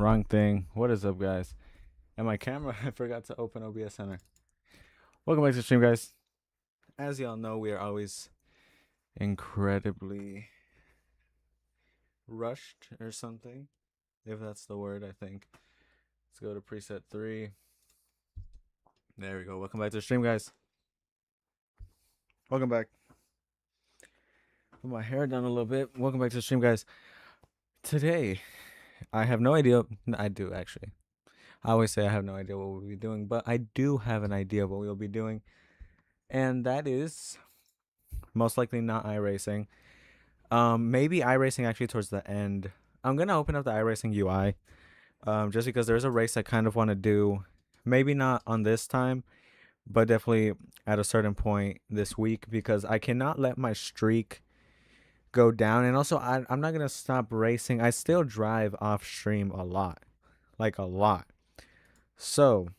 Wrong thing. What is up, guys? And my camera, I forgot to open OBS Center. Welcome back to the stream, guys. As y'all know, we are always incredibly rushed or something, if that's the word, I think. Let's go to preset 3. There we go. Welcome back to the stream, guys. Welcome back. Put my hair down a little bit. Welcome back to the stream, guys. Today, I have no idea. I do, actually. I always say I have no idea what we'll be doing, but I do have an idea of what we'll be doing. And that is most likely not iRacing. Maybe iRacing actually towards the end. I'm gonna open up the iRacing UI, just because there's a race I kind of want to do. Maybe not on this time, but definitely at a certain point this week because I cannot let my streak go down. And also, I'm not gonna stop racing. I still drive off stream a lot, like a lot. So,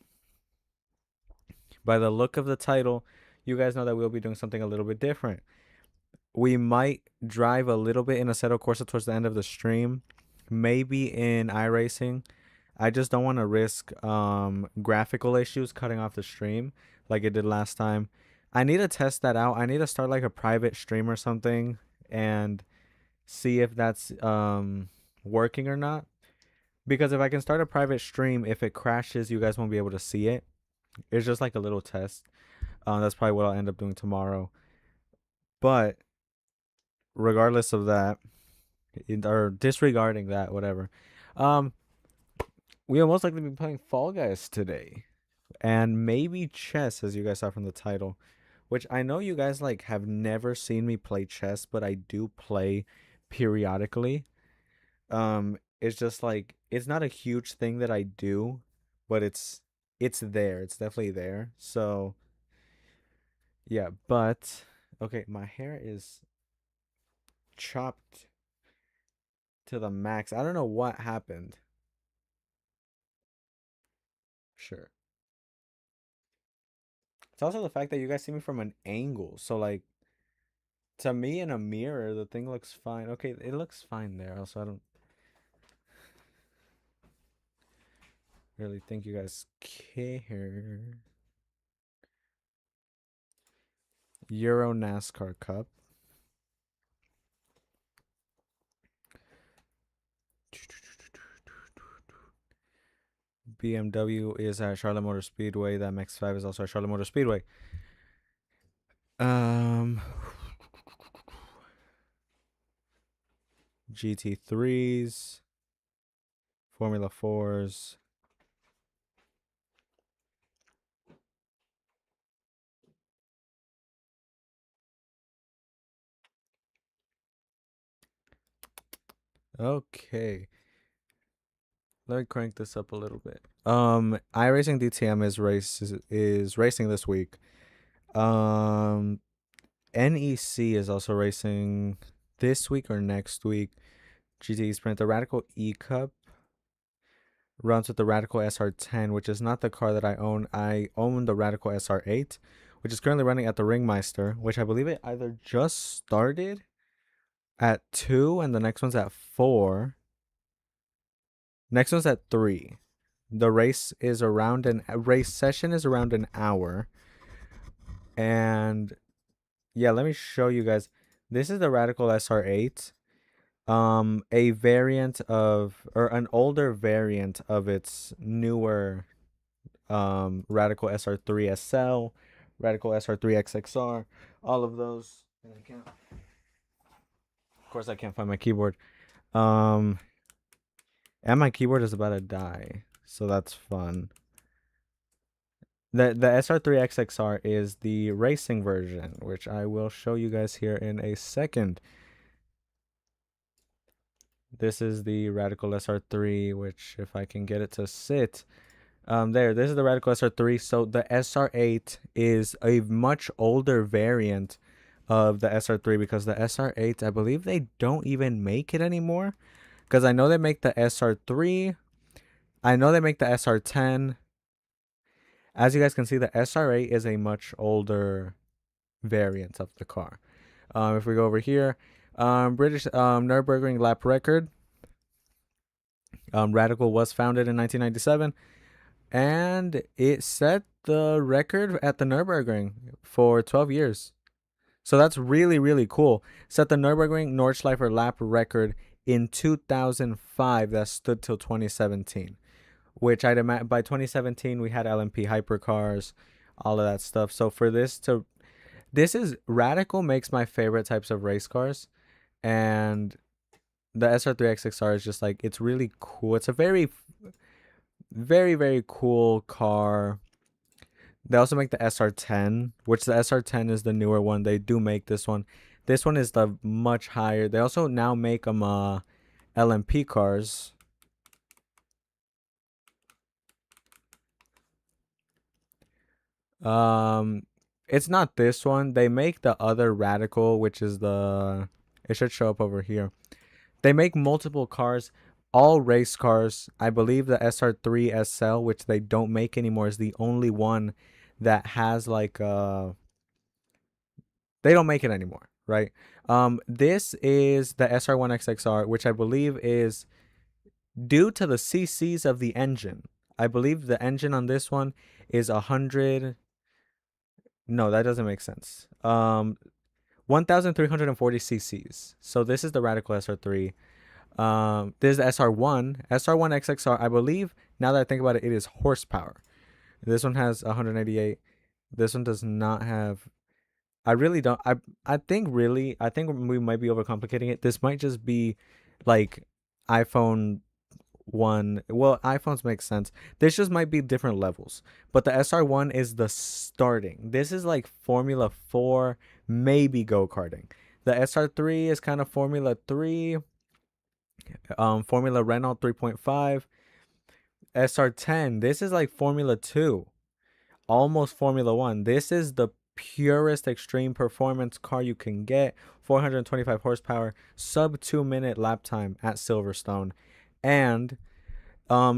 by the look of the title, you guys know that we'll be doing something a little bit different. We might drive a little bit in Assetto Corsa towards the end of the stream, maybe in iRacing. I just don't want to risk graphical issues cutting off the stream like it did last time. I need to test that out. I need to start like a private stream or something and see if that's working or not. Because if I can start a private stream, if it crashes, you guys won't be able to see it. It's just like a little test. That's probably what I'll end up doing tomorrow. But regardless of that, or disregarding that, whatever, um, we'll most likely be playing Fall Guys today, and maybe chess, as you guys saw from the title, which I know you guys like have never seen me play chess, but I do play periodically. It's just like it's not a huge thing that I do, but it's there. It's definitely there. So yeah, but okay, my hair is chopped to the max. I don't know what happened. Sure. It's also the fact that you guys see me from an angle. So like to me in a mirror, the thing looks fine. Okay, it looks fine there. Also, I don't really think you guys care. Euro NASCAR Cup. BMW is at Charlotte Motor Speedway. That MX-5 is also at Charlotte Motor Speedway. GT3s, Formula 4s. Okay. Let me crank this up a little bit. iRacing DTM is racing this week. NEC is also racing this week or next week. GT Sprint. The Radical E Cup runs with the Radical SR10, which is not the car that I own. I own the Radical SR8, which is currently running at the Ringmeister, which I believe it either just started at 2 and the next one's at 4. Next one's at 3. The race session is around an hour. And yeah, let me show you guys. This is the Radical SR8. A variant of, or an older variant of its newer Radical SR3 SL, Radical SR3 XXR, all of those. And of course, I can't find my keyboard. And my keyboard is about to die, so that's fun. The SR3 XXR is the racing version, which I will show you guys here in a second. This is the Radical SR3, which if I can get it to sit, this is the Radical SR3. So the SR8 is a much older variant of the SR3 because the SR8, I believe they don't even make it anymore. Because I know they make the SR3. I know they make the SR10. As you guys can see, the SR8 is a much older variant of the car. If we go over here, British Nurburgring lap record. Radical was founded in 1997, and it set the record at the Nurburgring for 12 years. So that's really, really cool. Set the Nurburgring Nordschleifer lap record in 2005 that stood till 2017, which I'd imagine by 2017 we had LMP hypercars, all of that stuff. So for this is Radical makes my favorite types of race cars, and the SR3 XXR is just like, it's really cool. It's a very, very, very cool car. They also make the SR10, which the SR10 is the newer one. They do make this one. This one is the much higher. They also now make them LMP cars. Um, it's not this one. They make the other Radical, which is the. It should show up over here. They make multiple cars, all race cars. I believe the SR3 SL, which they don't make anymore, is the only one that has like they don't make it anymore, right? This is the SR1 XXR, which I believe is due to the CCs of the engine. I believe the engine on this one is 100. No, that doesn't make sense. 1,340 cc's. So this is the Radical SR3. This is the SR1. SR1 XXR, I believe, now that I think about it, it is horsepower. This one has 188. This one does not have. I really don't. I think really. I think we might be overcomplicating it. This might just be like iPhone one. Well, iPhones make sense. This just might be different levels. But the SR1 is the starting. This is like Formula 4, maybe go karting. The SR3 is kind of Formula 3. Formula Renault 3.5. SR10. This is like Formula 2, almost Formula 1. This is the purest extreme performance car you can get. 425 horsepower, sub 2-minute lap time at Silverstone. And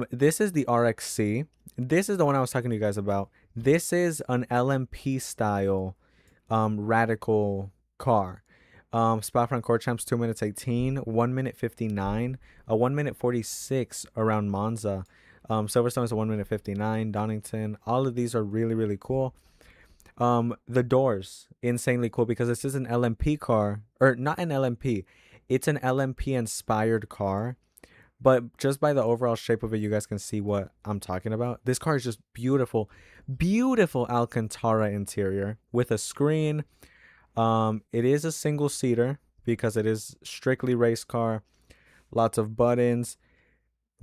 this is the RXC. This is the one I was talking to you guys about. This is an LMP style radical car. Spa-Francorchamps 2 minutes 18, 1 minute 59, a 1 minute 46 around Monza. Silverstone is a 1 minute 59, Donington. All of these are really, really cool. The doors, insanely cool because this is an LMP car, or not an LMP. It's an LMP inspired car, but just by the overall shape of it, you guys can see what I'm talking about. This car is just beautiful, beautiful Alcantara interior with a screen. It is a single seater because it is strictly race car. Lots of buttons.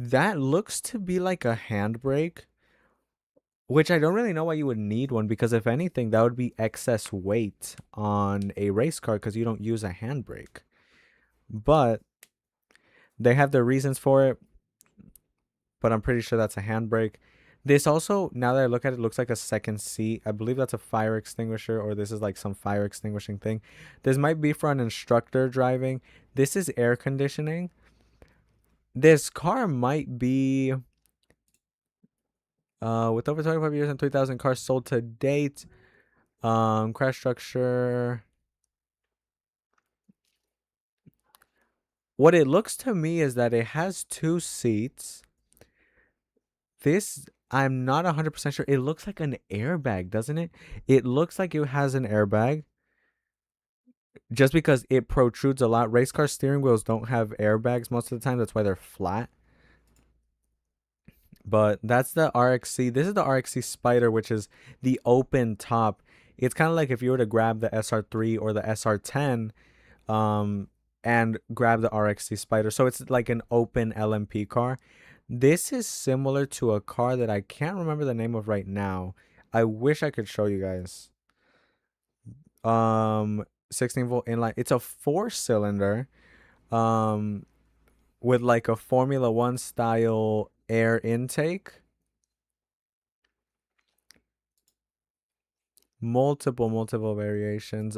That looks to be like a handbrake, which I don't really know why you would need one, because if anything, that would be excess weight on a race car because you don't use a handbrake. But they have their reasons for it, but I'm pretty sure that's a handbrake. This also, now that I look at it, looks like a second seat. I believe that's a fire extinguisher, or this is like some fire extinguishing thing. This might be for an instructor driving. This is air conditioning. This car might be, with over 25 years and 3,000 cars sold to date. Crash structure. What it looks to me is that it has 2 seats. This, I'm not 100% sure. It looks like an airbag, doesn't it? It looks like it has an airbag just because it protrudes a lot. Race car steering wheels don't have airbags most of the time. That's why they're flat. But that's the RXC. This is the RXC Spider, which is the open top. It's kind of like if you were to grab the SR3 or the SR10 and grab the RXC Spider. So it's like an open LMP car. This is similar to a car that I can't remember the name of right now. I wish I could show you guys. 16-volt inline. It's a 4-cylinder with like a Formula 1 style air intake. Multiple variations.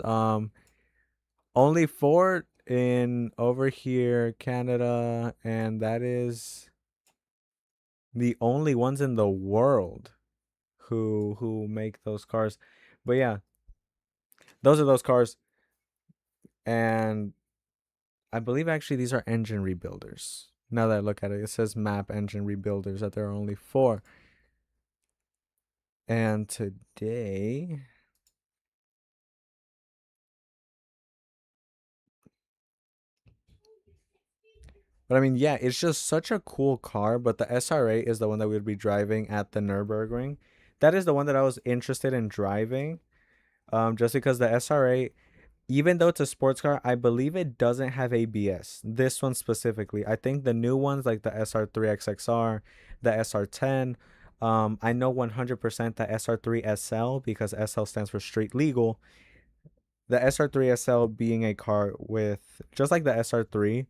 Only 4 in over here, Canada, and that is the only ones in the world who make those cars. But yeah, those are those cars, and I believe actually these are engine rebuilders. Now that I look at it, it says map engine rebuilders that there are only 4. And today, but I mean, yeah, it's just such a cool car. But the SR8 is the one that we would be driving at the Nurburgring. That is the one that I was interested in driving. Just because the SR8, even though it's a sports car, I believe it doesn't have ABS. This one specifically. I think the new ones like the SR3 XXR, the SR10. I know 100% the SR3 SL because SL stands for street legal. The SR3 SL being a car with just like the SR3,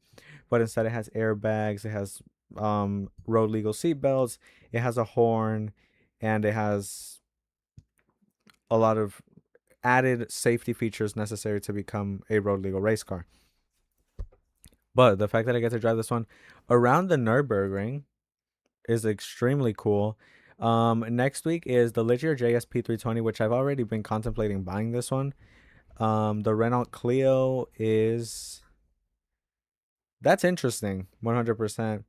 but instead it has airbags, it has road legal seatbelts, it has a horn, and it has a lot of added safety features necessary to become a road legal race car. But the fact that I get to drive this one around the Nurburgring is extremely cool. Next week is the Ligier JSP320, which I've already been contemplating buying this one. The Renault Clio is that's interesting, 100%.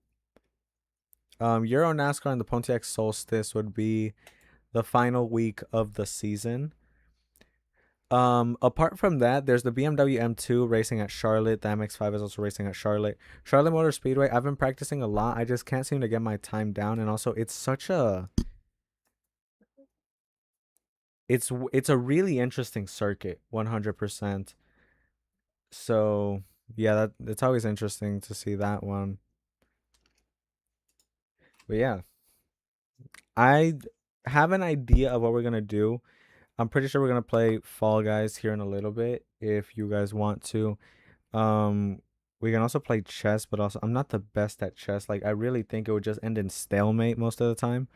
Euro NASCAR and the Pontiac Solstice would be the final week of the season. Apart from that, there's the BMW M2 racing at Charlotte. The MX5 is also racing at Charlotte. Charlotte Motor Speedway. I've been practicing a lot. I just can't seem to get my time down, and also it's a really interesting circuit, 100%. So yeah, that it's always interesting to see that one. But yeah, I have an idea of what we're gonna do. I'm pretty sure we're gonna play Fall Guys here in a little bit if you guys want to. Um, we can also play chess, but also I'm not the best at chess. Like I really think it would just end in stalemate most of the time.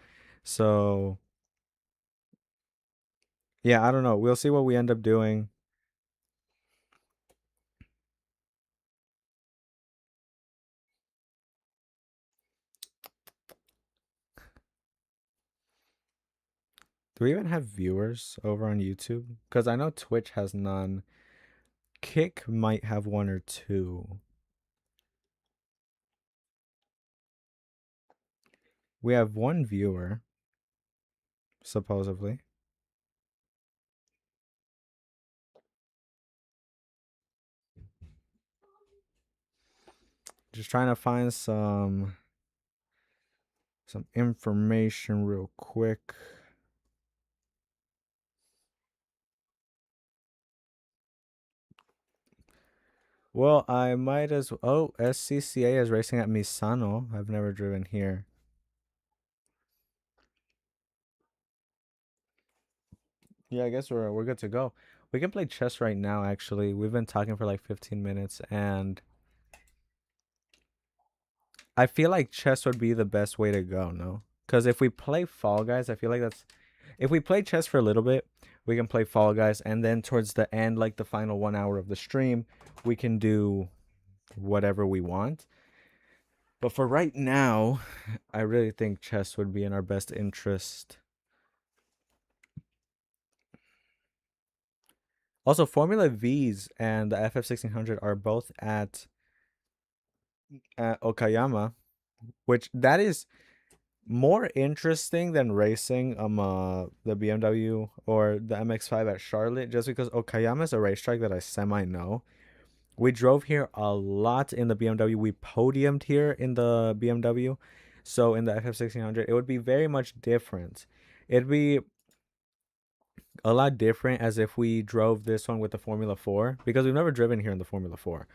So yeah, I don't know. We'll see what we end up doing. Do we even have viewers over on YouTube? Because I know Twitch has none. Kick might have one or two. We have one viewer, supposedly. Just trying to find some information real quick. Well, I might as well. Oh, SCCA is racing at Misano. I've never driven here. Yeah, I guess we're good to go. We can play chess right now, actually. We've been talking for like 15 minutes, and I feel like chess would be the best way to go, no? Because if we play Fall Guys, I feel like that's if we play chess for a little bit, we can play Fall Guys, and then towards the end, like the final 1 hour of the stream, we can do whatever we want. But for right now, I really think chess would be in our best interest. Also, Formula V's and the FF1600 are both at Okayama, which that is more interesting than racing the BMW or the MX5 at Charlotte, just because Okayama is a racetrack that I semi know. We drove here a lot in the BMW. We podiumed here in the BMW. So in the FF1600, it would be very much different. It'd be a lot different as if we drove this one with the Formula 4 because we've never driven here in the Formula 4.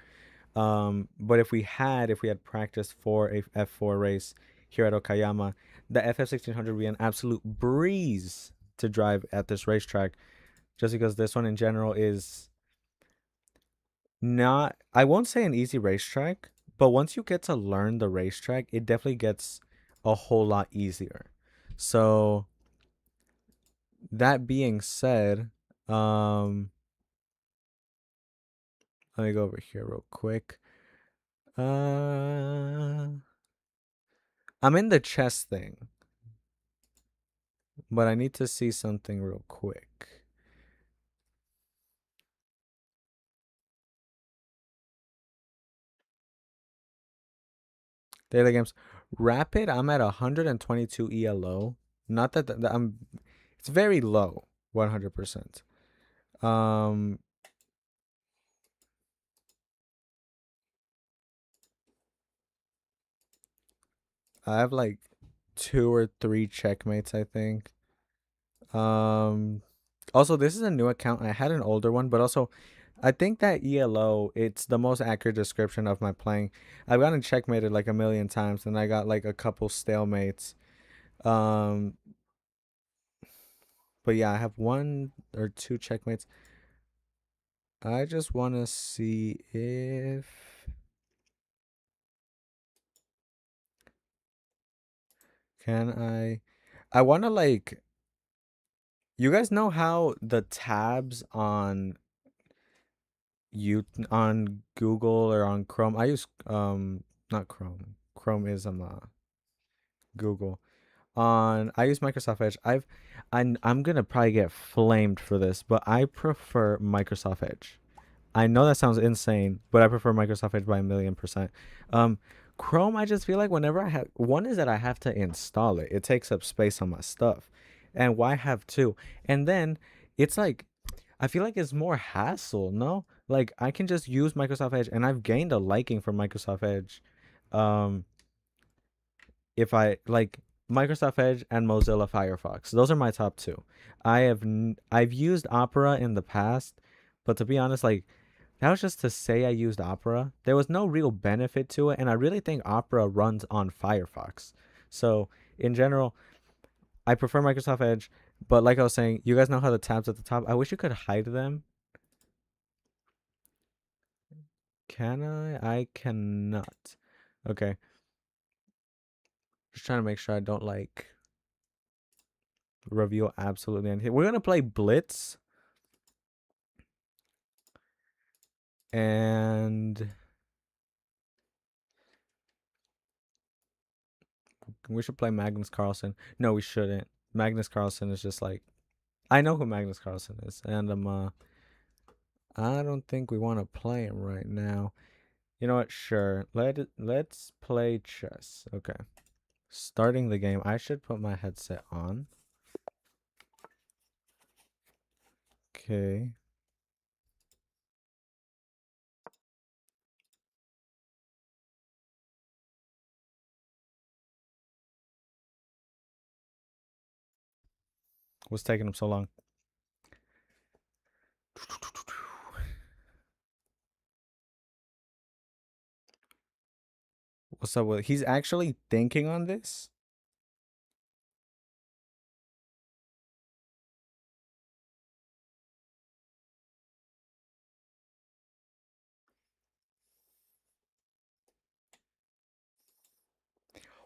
But if we had practiced for a F4 race here at Okayama, the FF1600 would be an absolute breeze to drive at this racetrack, just because this one in general is not, I won't say an easy racetrack, but once you get to learn the racetrack, it definitely gets a whole lot easier. So that being said, let me go over here real quick. I'm in the chess thing, but I need to see something real quick. Daily games. Rapid, I'm at 122 ELO. Not that I'm. It's very low. 100%. Um, I have like two or three checkmates, I think. Um, Also, this is a new account. I had an older one, but also, I think that ELO, it's the most accurate description of my playing. I've gotten checkmated like a million times, and I got like a couple stalemates. Um, but yeah, I have one or two checkmates. I just want to see if can I want to like you guys know how the tabs on you on Google or on Chrome. I use not Chrome. Chrome is Google. On I use Microsoft Edge. I'm gonna probably get flamed for this, but I prefer Microsoft Edge. I know that sounds insane, but I prefer Microsoft Edge by a million percent. Um, Chrome, I just feel like whenever I have one is that I have to install it. It takes up space on my stuff, and why have two? And then it's like I feel like it's more hassle. No, like I can just use Microsoft Edge, and I've gained a liking for Microsoft Edge. Um, if I like Microsoft Edge and Mozilla Firefox. Those are my top two. I've used Opera in the past, but to be honest, like that was just to say I used Opera. There was no real benefit to it, and I really think Opera runs on Firefox. So in general, I prefer Microsoft Edge. But like I was saying, you guys know how the tabs at the top. I wish you could hide them. Can I? I cannot. Okay. Just trying to make sure I don't like reveal absolutely anything. We're gonna play Blitz, and we should play Magnus Carlsen. No, we shouldn't. Magnus Carlsen is just like I know who Magnus Carlsen is, and I don't think we want to play him right now. You know what? Sure. Let's play chess. Okay. Starting the game. I should put my headset on. Okay. What's taking him so long? What's up with? He's actually thinking on this.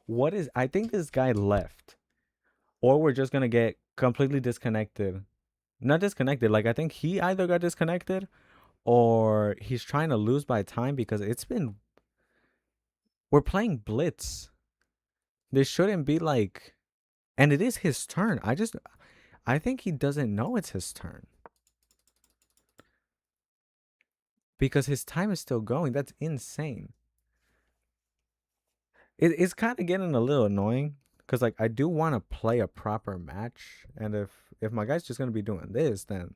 What is? I think this guy left, or we're just gonna get completely disconnected. Not disconnected. Like I think he either got disconnected or he's trying to lose by time because it's been we're playing Blitz. This shouldn't be like and it is his turn. I think he doesn't know it's his turn. Because his time is still going. That's insane. It's kind of getting a little annoying because like I do want to play a proper match, and if my guy's just gonna be doing this, then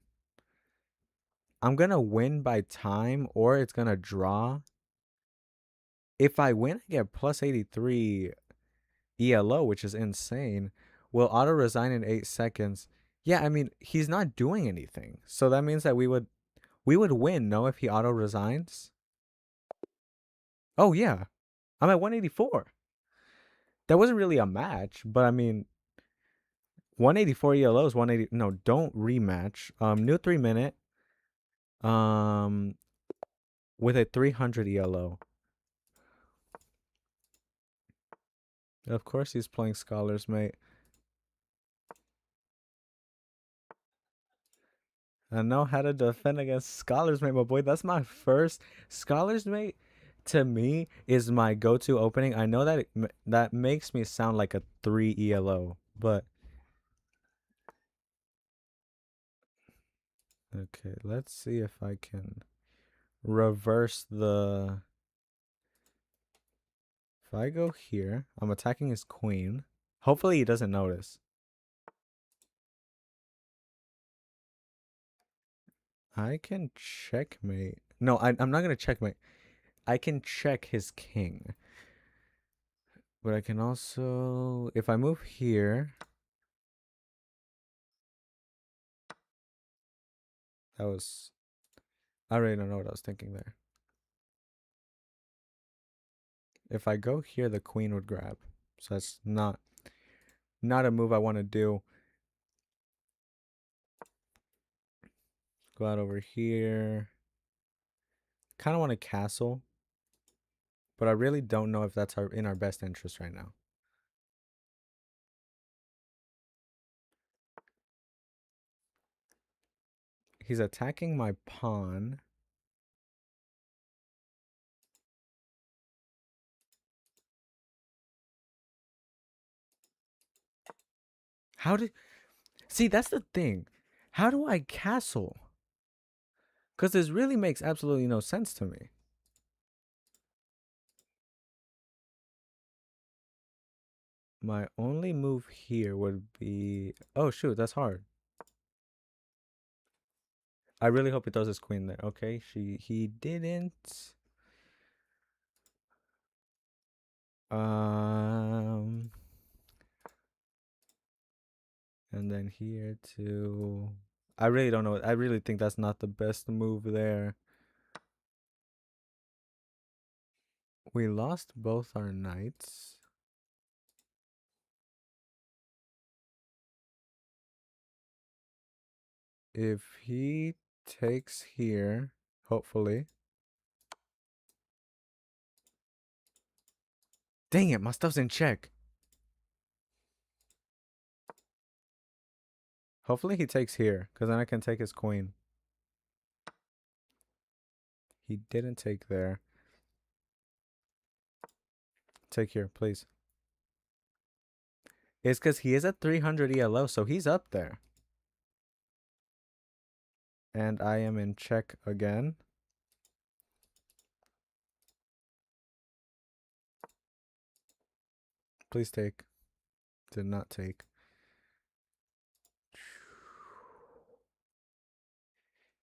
I'm gonna win by time or it's gonna draw. If I win, I get plus 83 ELO, which is insane. Will auto resign in 8 seconds. Yeah, I mean he's not doing anything, so that means that we would win. No, if he auto resigns. Oh yeah, I'm at 184. That wasn't really a match, but I mean 184 ELO is 180. No, don't rematch. New 3 minute. Um, with a 300 ELO. Of course he's playing Scholars Mate. I know how to defend against Scholars Mate, my boy. That's my first Scholars Mate. To me, is my go-to opening. I know that that makes me sound like a 3 ELO, but okay. Let's see if I can reverse the If I go here, I'm attacking his queen. Hopefully he doesn't notice. I can checkmate. No, I'm not going to checkmate. I can check his king. But I can also, if I move here, that was, I really don't know what I was thinking there. If I go here, the queen would grab. So that's not a move I want to do. Go out over here. Kind of want to castle. But I really don't know if that's in our best interest right now. He's attacking my pawn. How did... See, that's the thing. How do I castle? Because this really makes absolutely no sense to me. My only move here would be... Oh, shoot, that's hard. I really hope he throws his queen there. Okay, he didn't. And then here too. I really don't know. I really think that's not the best move there. We lost both our knights. If he takes here, hopefully. Dang it, my stuff's in check. Hopefully he takes here, because then I can take his queen. He didn't take there. Take here, please. It's because he is at 300 ELO, so he's up there. And I am in check again. Please take. Did not take.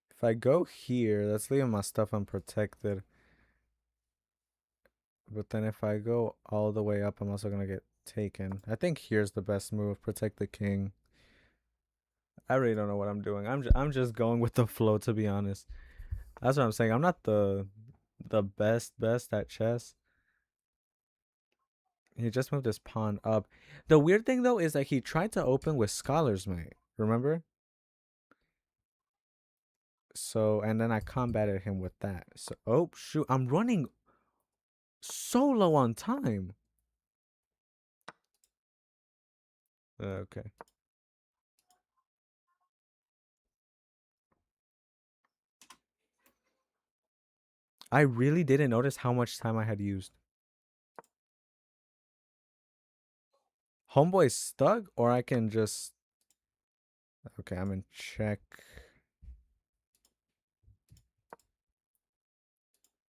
If I go here, that's leaving my stuff unprotected. But then if I go all the way up, I'm also going to get taken. I think here's the best move. Protect the king. I really don't know what I'm doing. I'm just going with the flow, to be honest. That's what I'm saying. I'm not the best at chess. He just moved his pawn up. The weird thing though is that he tried to open with Scholar's Mate. Remember? So and then I combated him with that. So oh shoot, I'm running so low on time. Okay. I really didn't notice how much time I had used. Homeboy's stuck, or I can just... Okay, I'm in check.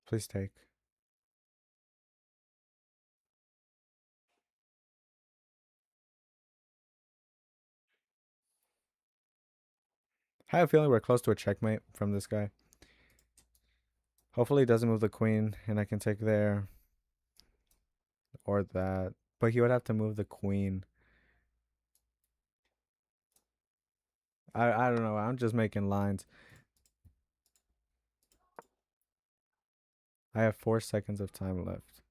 Please take. I have a feeling we're close to a checkmate from this guy. Hopefully he doesn't move the queen, and I can take there. Or that. But he would have to move the queen. I don't know. I'm just making lines. I have 4 seconds of time left.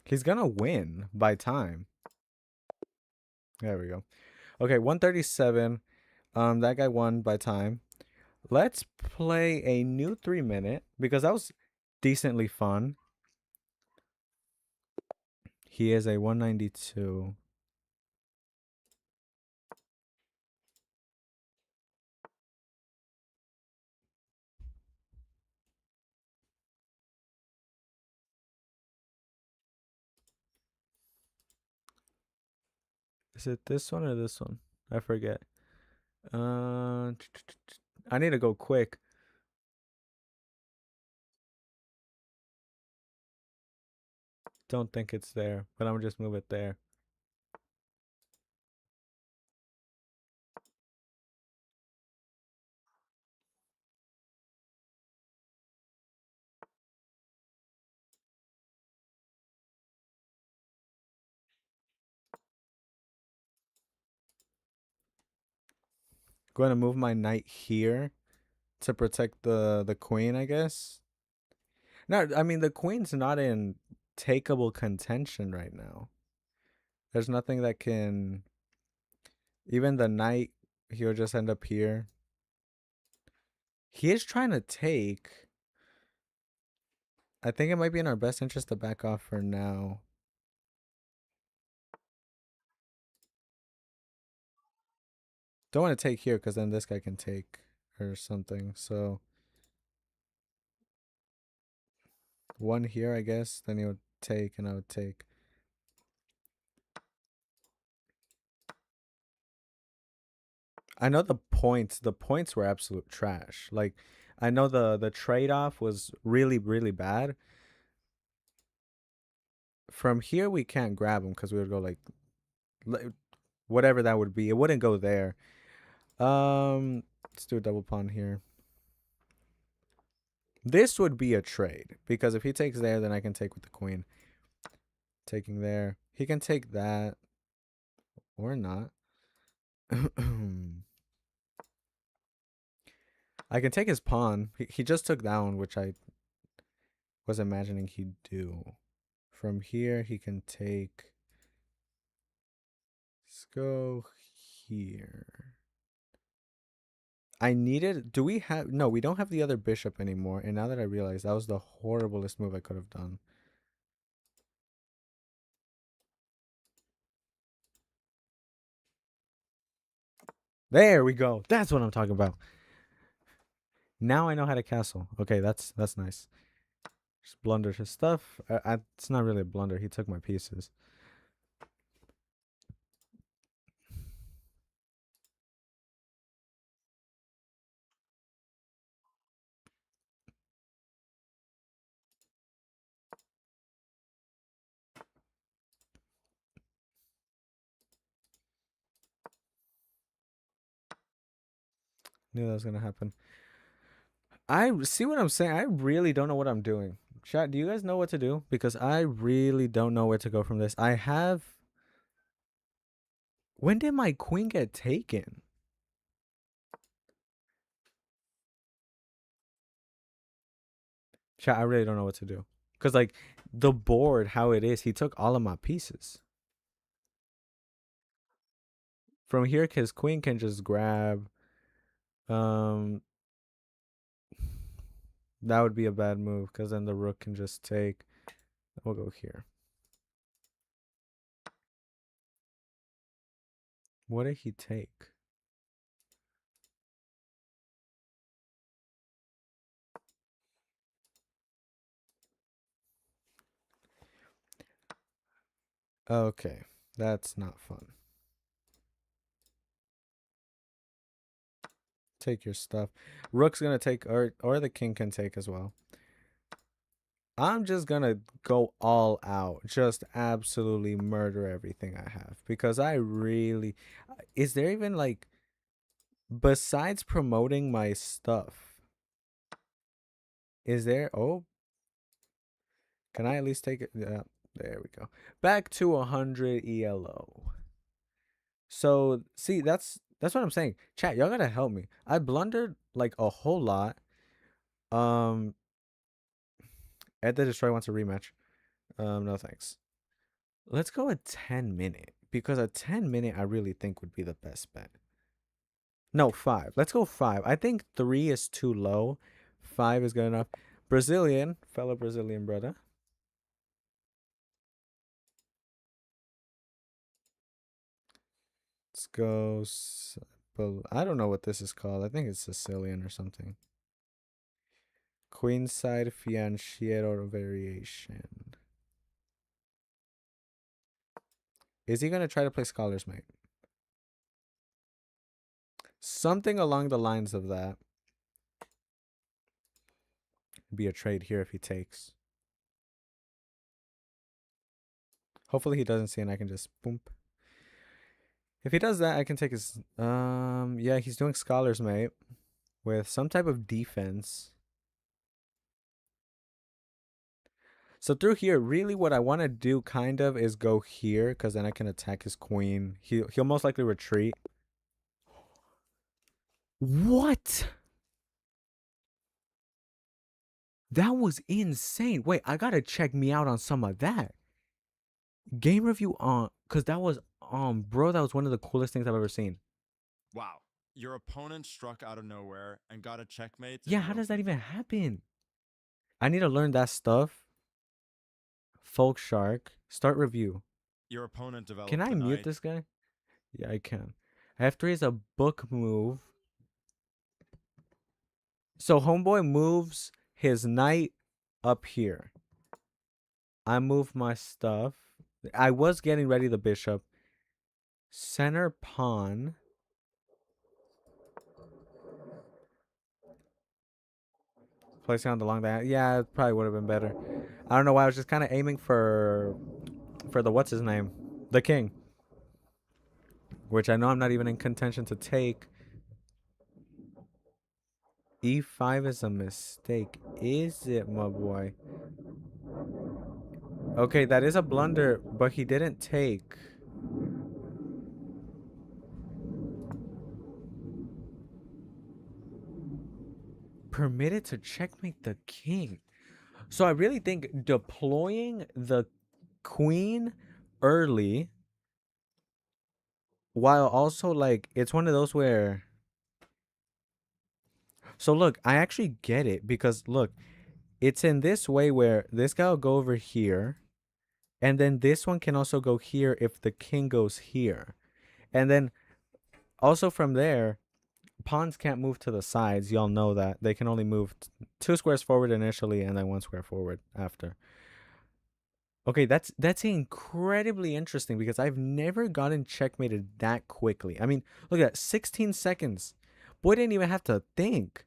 He's gonna win by time. There we go. Okay, 137. That guy won by time. Let's play a new 3-minute because that was decently fun. He is a 192. Is it this one or this one? I forget. I need to go quick. Don't think it's there, but I'm gonna just move it there. Going to move my knight here to protect the queen, I guess. No, I mean the queen's not in takeable contention right now. There's nothing that can. Even the knight, he'll just end up here. He is trying to take. I think it might be in our best interest to back off for now. Don't want to take here because then this guy can take or something. So one here, I guess. Then he would take and I would take. I know the points. The points were absolute trash. Like, I know the trade off was really really bad. From here we can't grab him because we would go like whatever that would be. It wouldn't go there. Let's do a double pawn here. This would be a trade because if he takes there, then I can take with the queen. Taking there, he can take that or not. I can take his pawn. He just took that one, which I was imagining he'd do. From here, he can take. Let's go here. I needed. Do we have. No, we don't have the other bishop anymore. And now that I realize that was the horriblest move I could have done. There we go. That's what I'm talking about. Now I know how to castle. Okay, that's nice. Just blundered his stuff. It's not really a blunder. He took my pieces. Knew that was gonna happen. I see what I'm saying. I really don't know what I'm doing. Chat, do you guys know what to do? Because I really don't know where to go from this. I have. When did my queen get taken? Chat, I really don't know what to do. Because, like, the board, how it is, he took all of my pieces. From here, his queen can just grab. Um, that would be a bad move because then the rook can just take. We'll go here. What did he take? Okay, that's not fun. Take your stuff. Rook's gonna take, or the king can take as well. I'm just gonna go all out, just absolutely murder everything I have because I really. Is there even like, besides promoting my stuff? Is there? Oh, can I at least take it? Yeah, there we go. Back to 100 ELO. So see, that's what I'm saying. Chat, y'all gotta help me. I blundered like a whole lot. Um, Ed the Destroyer wants a rematch. No thanks. Let's go a 10-minute because a 10-minute I really think would be the best bet. No, 5. Let's go 5. I think 3 is too low. 5 is good enough. Brazilian, fellow Brazilian brother. Let's go. I don't know what this is called. I think it's Sicilian or something. Queenside fianchetto variation. Is he gonna try to play Scholar's Mate? Something along the lines of that. Be a trade here if he takes. Hopefully he doesn't see and I can just boom. If he does that, I can take his yeah, he's doing Scholar's Mate with some type of defense. So through here, really what I want to do kind of is go here because then I can attack his queen. He'll most likely retreat. What? That was insane. Wait, I gotta check me out on some of that. Game review on, because that was, bro, that was one of the coolest things I've ever seen. Wow. Your opponent struck out of nowhere and got a checkmate. Yeah, how does that even happen? I need to learn that stuff. Folk Shark. Start review. Your opponent developed Can I the mute knight. this guy? Yeah, I can. F3 is a book move. So homeboy moves his knight up here. I move my stuff. I was getting ready the bishop. Center pawn. Placing on the long diagonal. Yeah, it probably would have been better. I don't know why. I was just kind of aiming for the what's his name, the king, which I know I'm not even in contention to take. E5 is a mistake, is it, my boy? Okay, that is a blunder, but he didn't take. Permitted to checkmate the king. So I really think deploying the queen early, while also like it's one of those where. So look, I actually get it because look, it's in this way where this guy will go over here, and then this one can also go here if the king goes here, and then also from there, pawns can't move to the sides. Y'all know that they can only move 2 squares forward initially and then 1 square forward after. Okay, that's incredibly interesting because I've never gotten checkmated that quickly. I mean, look at that, 16 seconds. Boy didn't even have to think.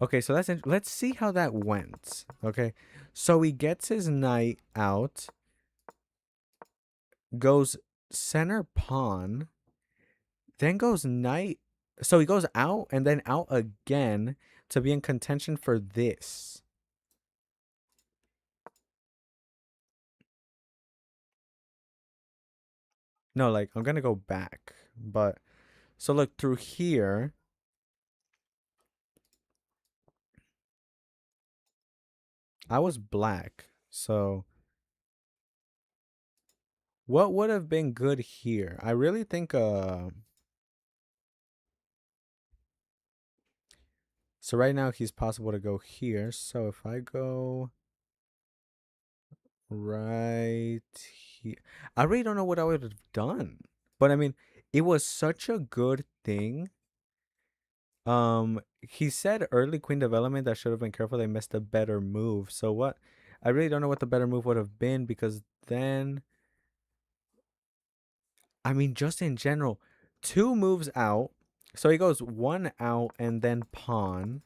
Okay, so let's see how that went. Okay, so he gets his knight out, goes center pawn, then goes knight. So he goes out and then out again to be in contention for this. No, like, I'm gonna go back. But, so look, through here, I was black. So, what would have been good here? I really think, so right now he's possible to go here. So if I go right here, I really don't know what I would have done. But I mean, it was such a good thing. He said early queen development, I should have been careful. They missed a better move. So what? I really don't know what the better move would have been because then, I mean, just in general, 2 moves out. So he goes 1 out and then pawn.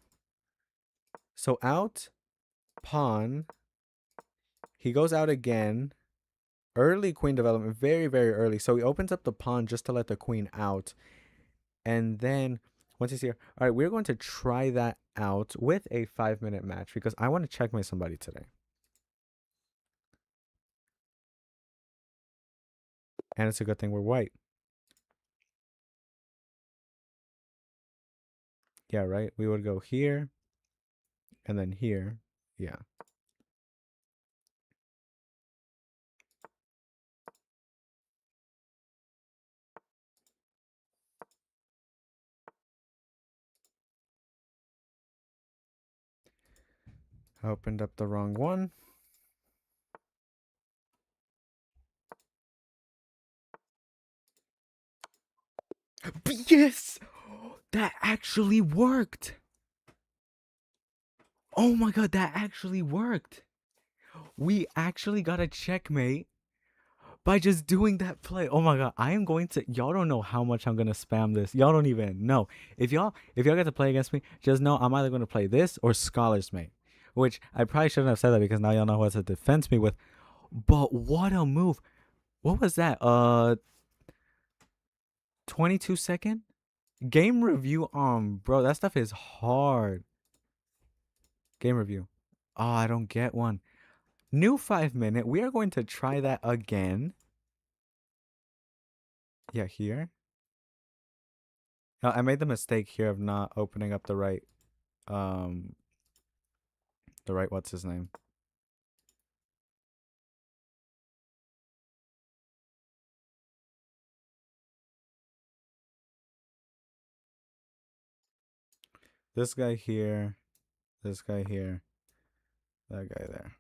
So out, pawn. He goes out again. Early queen development, very, very early. So he opens up the pawn just to let the queen out. And then once he's here, all right, we're going to try that out with a 5-minute match because I want to checkmate somebody today. And it's a good thing we're white. Yeah, right? We would go here and then here. Yeah. I opened up the wrong one. But yes! That actually worked! Oh my god, that actually worked! We actually got a checkmate by just doing that play. Oh my god, I am going to y'all don't know how much I'm gonna spam this. Y'all don't even know. If y'all get to play against me, just know I'm either gonna play this or Scholar's Mate. Which I probably shouldn't have said that because now y'all know what to defense me with. But what a move. What was that? 22-second? Game review bro, that stuff is hard. Game review. Oh, I don't get one. New 5 minute. We are going to try that again. Yeah, here. I made the mistake here of not opening up um, the right, what's his name? This guy here, this guy here, that guy there.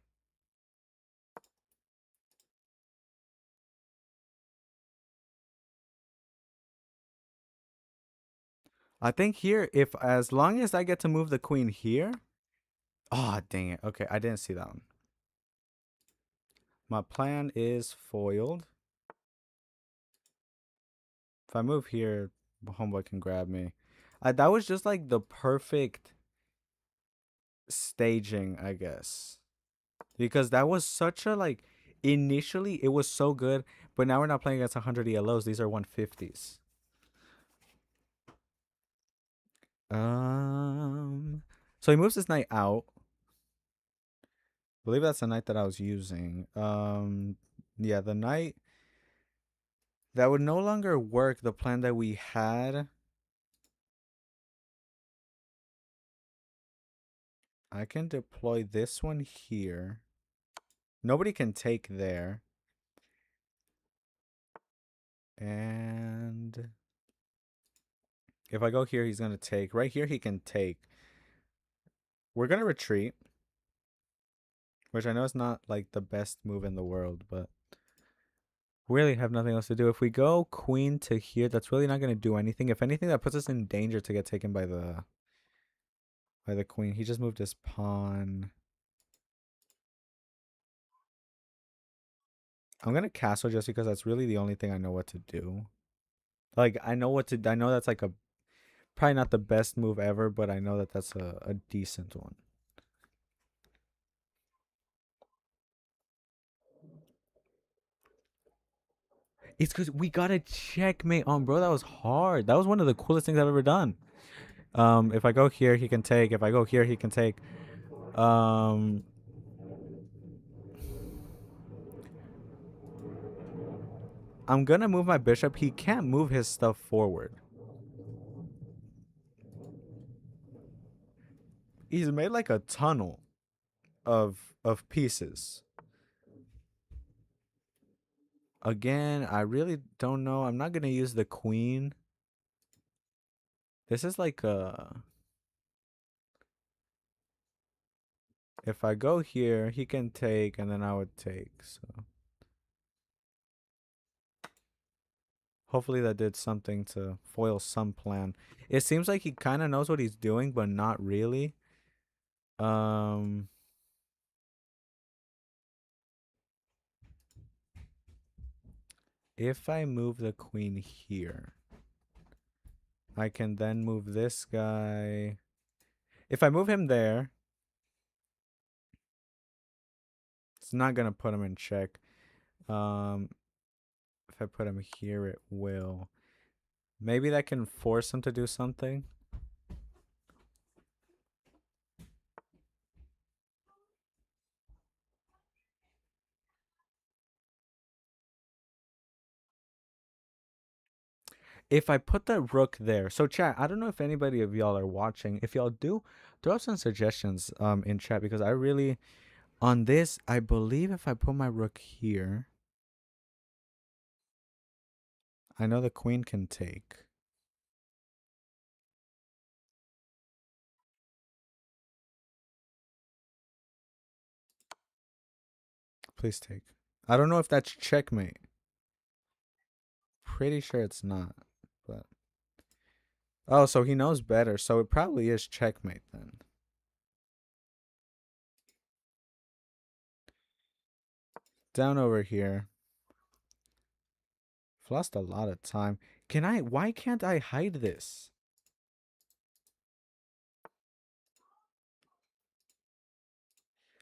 I think here, if as long as I get to move the queen here. Oh, dang it. Okay, I didn't see that one. My plan is foiled. If I move here, homeboy can grab me. That was just like the perfect staging, I guess. Because that was such a like initially it was so good, but now we're not playing against 100 ELOs. These are 150s. So he moves this knight out. I believe that's the knight that I was using. Yeah, the knight that would no longer work. The plan that we had. I can deploy this one here. Nobody can take there. And if I go here, he's going to take. Right here, he can take. We're going to retreat. Which I know is not like the best move in the world, but we really have nothing else to do. If we go queen to here, that's really not going to do anything. If anything, that puts us in danger to get taken by the queen. He just moved his pawn. I'm going to castle just because that's really the only thing I know what to do. Like, I know that's like a probably not the best move ever, but I know that that's a decent one. It's because we got a checkmate on, bro. That was hard. That was one of the coolest things I've ever done. If I go here, he can take. If I go here, he can take. Um, I'm gonna move my bishop. He can't move his stuff forward. He's made like a tunnel of pieces. Again, I really don't know. I'm not gonna use the queen. This is like a. If I go here, he can take, and then I would take. So hopefully that did something to foil some plan. It seems like he kind of knows what he's doing, but not really. Um, if I move the queen here, I can then move this guy. If I move him there, it's not gonna put him in check. Um, if I put him here, it will. Maybe that can force him to do something. If I put the rook there, so chat, I don't know if anybody of y'all are watching. If y'all do, throw some suggestions in chat because I really on this, I believe if I put my rook here, I know the queen can take. Please take. I don't know if that's checkmate. Pretty sure it's not, but oh, so he knows better. So it probably is checkmate then. Down over here. I've lost a lot of time. Why can't I hide this?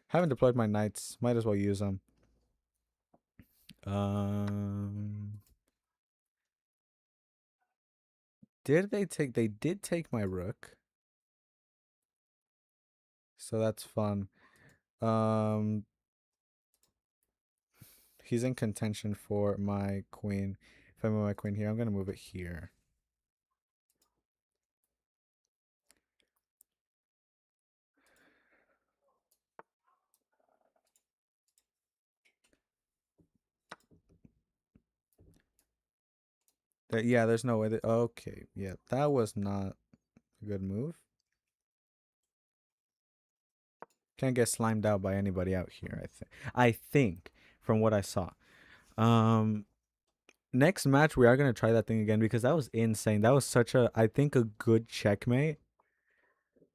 Haven't deployed my knights. Might as well use them. Um, they did take my rook. So that's fun. Um, he's in contention for my queen. If I move my queen here, I'm gonna move it here. Yeah, there's no way that. Okay, yeah, that was not a good move. Can't get slimed out by anybody out here. I think from what I saw. Um, next match we are gonna try that thing again because that was insane. That was such a I think a good checkmate.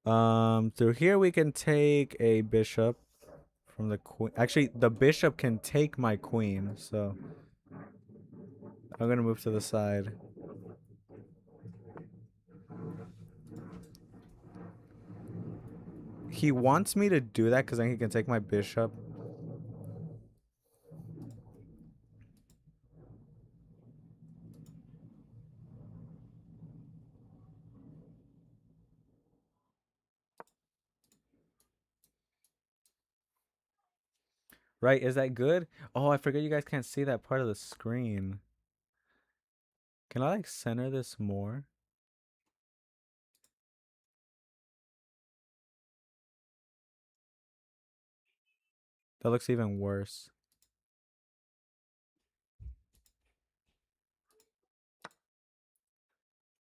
Through here we can take a bishop from the queen. Actually, the bishop can take my queen, so I'm gonna move to the side. He wants me to do that because then he can take my bishop. Right, is that good? Oh, I forget you guys can't see that part of the screen. Can I like center this more? That looks even worse.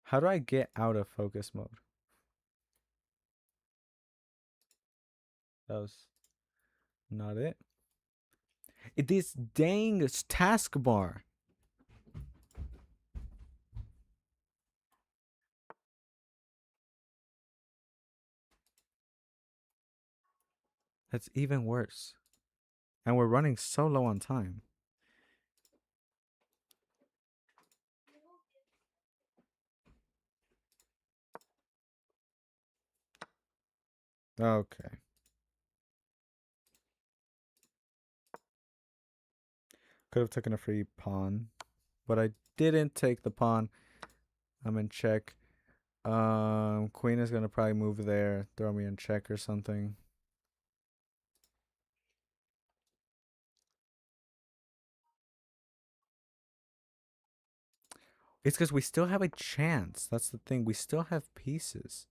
How do I get out of focus mode? That was not it. This dang taskbar. That's even worse. And we're running so low on time. Okay. Could have taken a free pawn, but I didn't take the pawn. I'm in check. Queen is gonna probably move there, throw me in check or something. It's because we still have a chance. That's the thing. We still have pieces.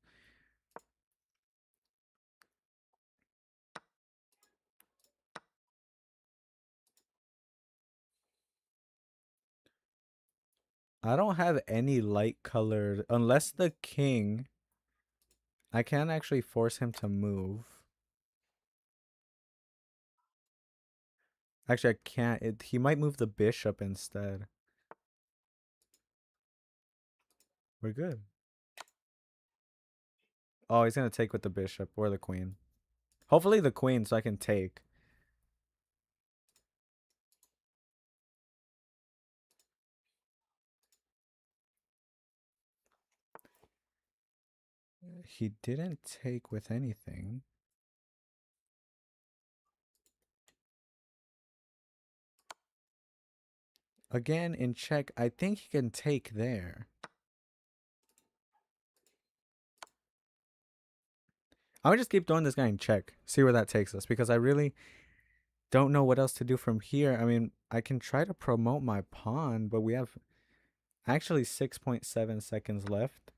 I don't have any light colored unless the king. I can't actually force him to move. Actually, I can't. He might move the bishop instead. We're good. Oh, he's gonna take with the bishop or the queen. Hopefully the queen so I can take. He didn't take with anything. Again, in check, I think he can take there. I would just keep throwing this guy in check. See where that takes us. Because I really don't know what else to do from here. I mean, I can try to promote my pawn, but we have actually 6.7 seconds left.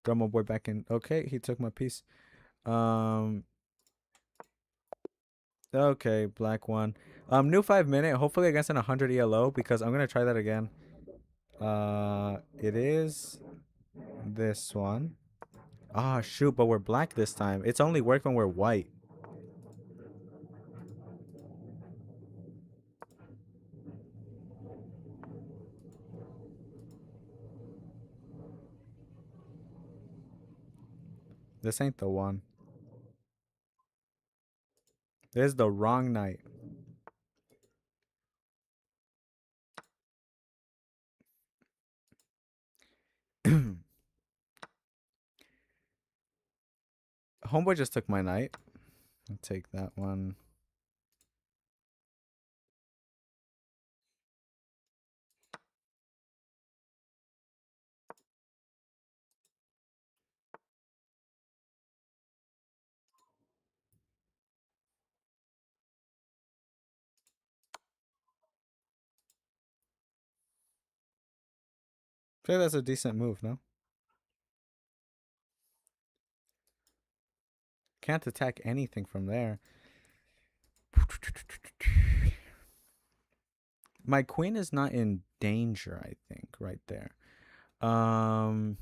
Throw my boy back in. Okay, he took my piece. Okay, black one. New 5 minute. Hopefully against an 100 ELO because I'm gonna try that again. It is this one. Ah, shoot, but we're black this time. It's only worked when we're white. This ain't the one. This is the wrong night. Homeboy just took my knight. I'll take that one. I feel like that's a decent move, no? Can't attack anything from there. My queen is not in danger, I think, right there. Um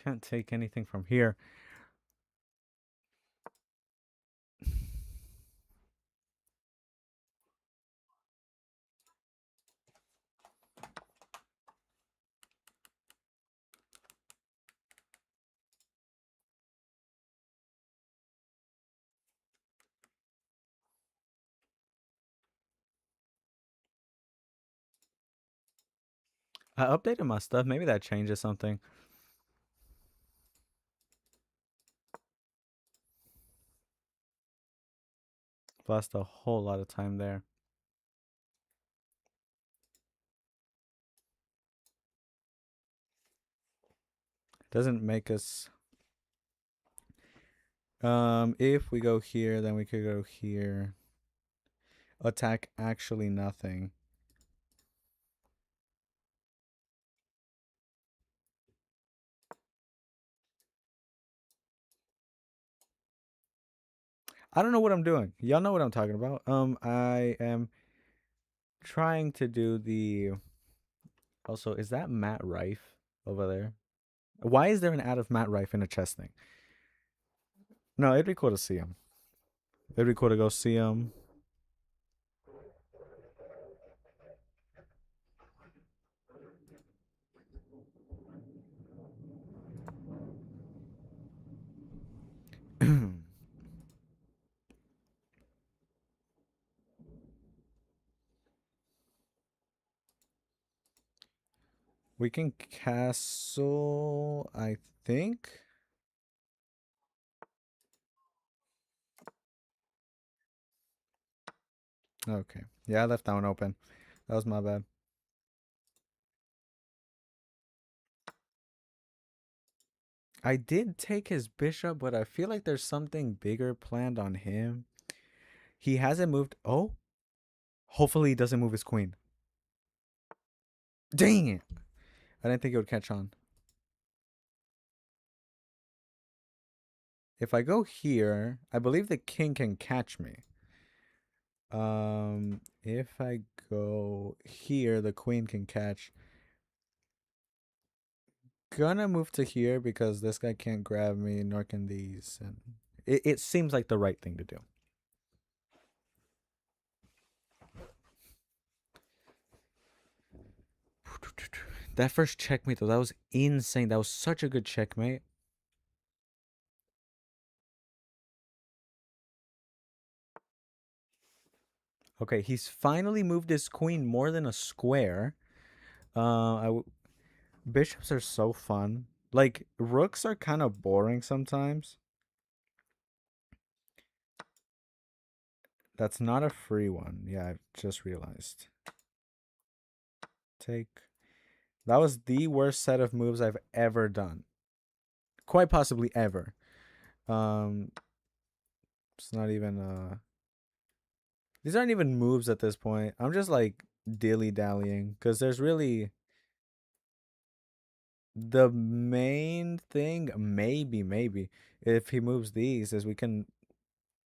can't take anything from here. I updated my stuff. Maybe that changes something. Lost a whole lot of time there. Doesn't make us. If we go here, then we could go here. Attack actually nothing. I don't know what I'm doing. Y'all know what I'm talking about. I am trying to do the. Also, is that Matt Rife over there? Why is there an ad of Matt Rife in a chess thing? No, it'd be cool to see him. It'd be cool to go see him. We can castle, I think. Okay. Yeah, I left that one open. That was my bad. I did take his bishop, but I feel like there's something bigger planned on him. He hasn't moved. Oh, hopefully he doesn't move his queen. Dang it. I didn't think it would catch on. If I go here, I believe the king can catch me. If I go here, the queen can catch. Gonna move to here because this guy can't grab me, nor can these, and it seems like the right thing to do. That first checkmate though, that was insane. That was such a good checkmate. Okay, he's finally moved his queen more than a square. Bishops are so fun. Like rooks are kind of boring sometimes. That's not a free one. Yeah, I've just realized. Take. That was the worst set of moves I've ever done. Quite possibly ever. Um, it's not even these aren't even moves at this point. I'm just like dilly dallying because there's really the main thing. Maybe if he moves these, is we can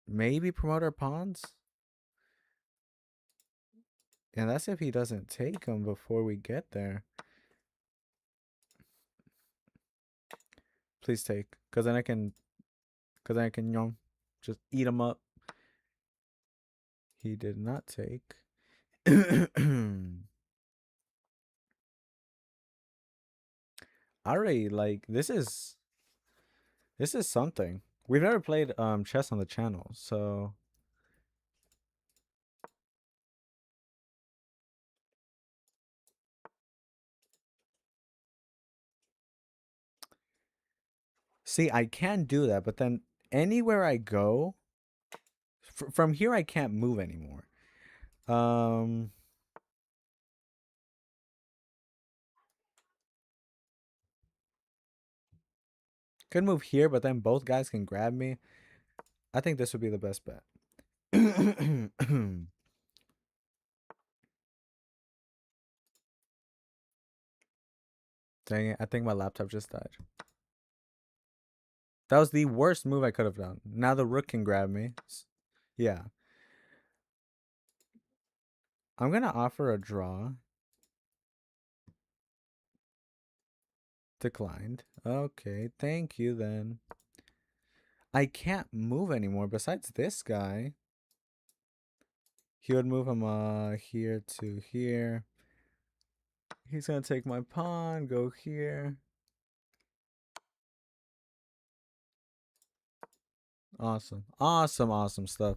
maybe promote our pawns. And that's if he doesn't take them before we get there. Please take, because then I can, you know, just eat them up. He did not take. Alright, like this is something. We've never played chess on the channel, so see, I can do that, but then anywhere I go, from here I can't move anymore. Um, could move here, but then both guys can grab me. I think this would be the best bet. Dang it, I think my laptop just died. That was the worst move I could have done. Now the rook can grab me. Yeah. I'm gonna offer a draw. Declined. Okay, thank you then. I can't move anymore besides this guy. He would move him here to here. He's gonna take my pawn, go here. Awesome. Awesome, awesome stuff.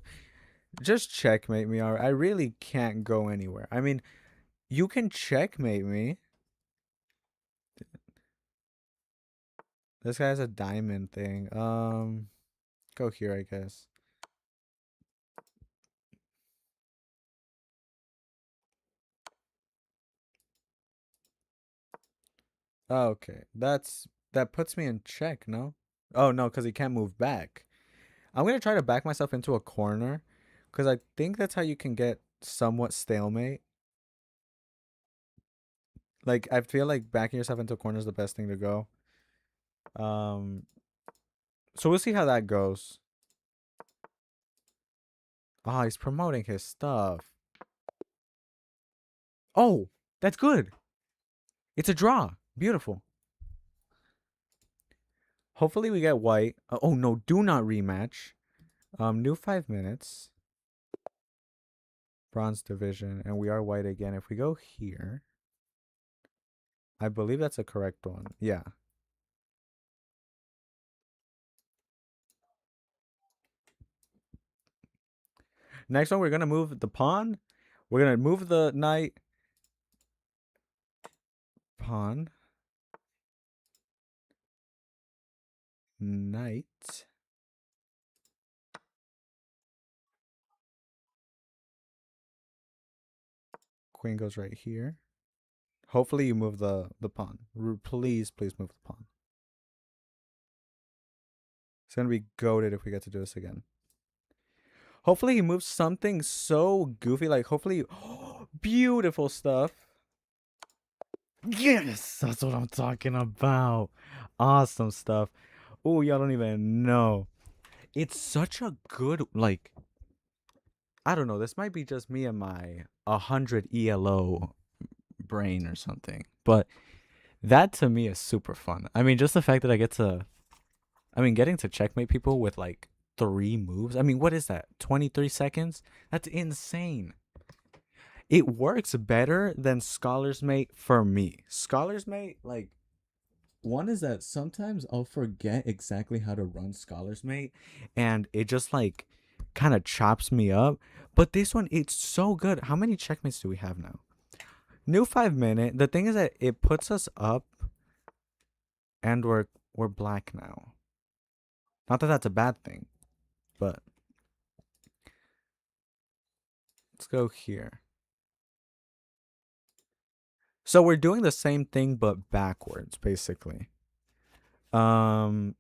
Just checkmate me, alright? I really can't go anywhere. I mean, you can checkmate me. This guy has a diamond thing. Go here, I guess. Okay, that puts me in check, no? Oh no, because he can't move back. I'm gonna try to back myself into a corner, because I think that's how you can get somewhat stalemate. Like I feel like backing yourself into a corner is the best thing to go. Um, so we'll see how that goes. Oh, he's promoting his stuff. Oh, that's good. It's a draw. Beautiful. Hopefully we get white. Oh no, do not rematch. New 5 minutes. Bronze division, and we are white again. If we go here, I believe that's a correct one. Yeah. Next one, we're gonna move the pawn. We're gonna move the knight. Pawn. Knight. Queen goes right here. Hopefully you move the pawn. Please, please move the pawn. It's gonna be goated if we get to do this again. Hopefully he moves something so goofy. Like hopefully, beautiful stuff. Yes, that's what I'm talking about. Awesome stuff. Oh, y'all don't even know. It's such a good like. I don't know. This might be just me and my 100 ELO brain or something, but that to me is super fun. I mean, just the fact that I get to, I mean, getting to checkmate people with like 3 moves. I mean, what is that? 23 seconds? That's insane. It works better than Scholar's Mate for me. Scholar's Mate, like, one is that sometimes I'll forget exactly how to run Scholar's Mate and it just like kind of chops me up. But this one, it's so good. How many checkmates do we have now? New 5 minute. The thing is that it puts us up and we're black now. Not that that's a bad thing, but let's go here. So we're doing the same thing but backwards, basically. Um,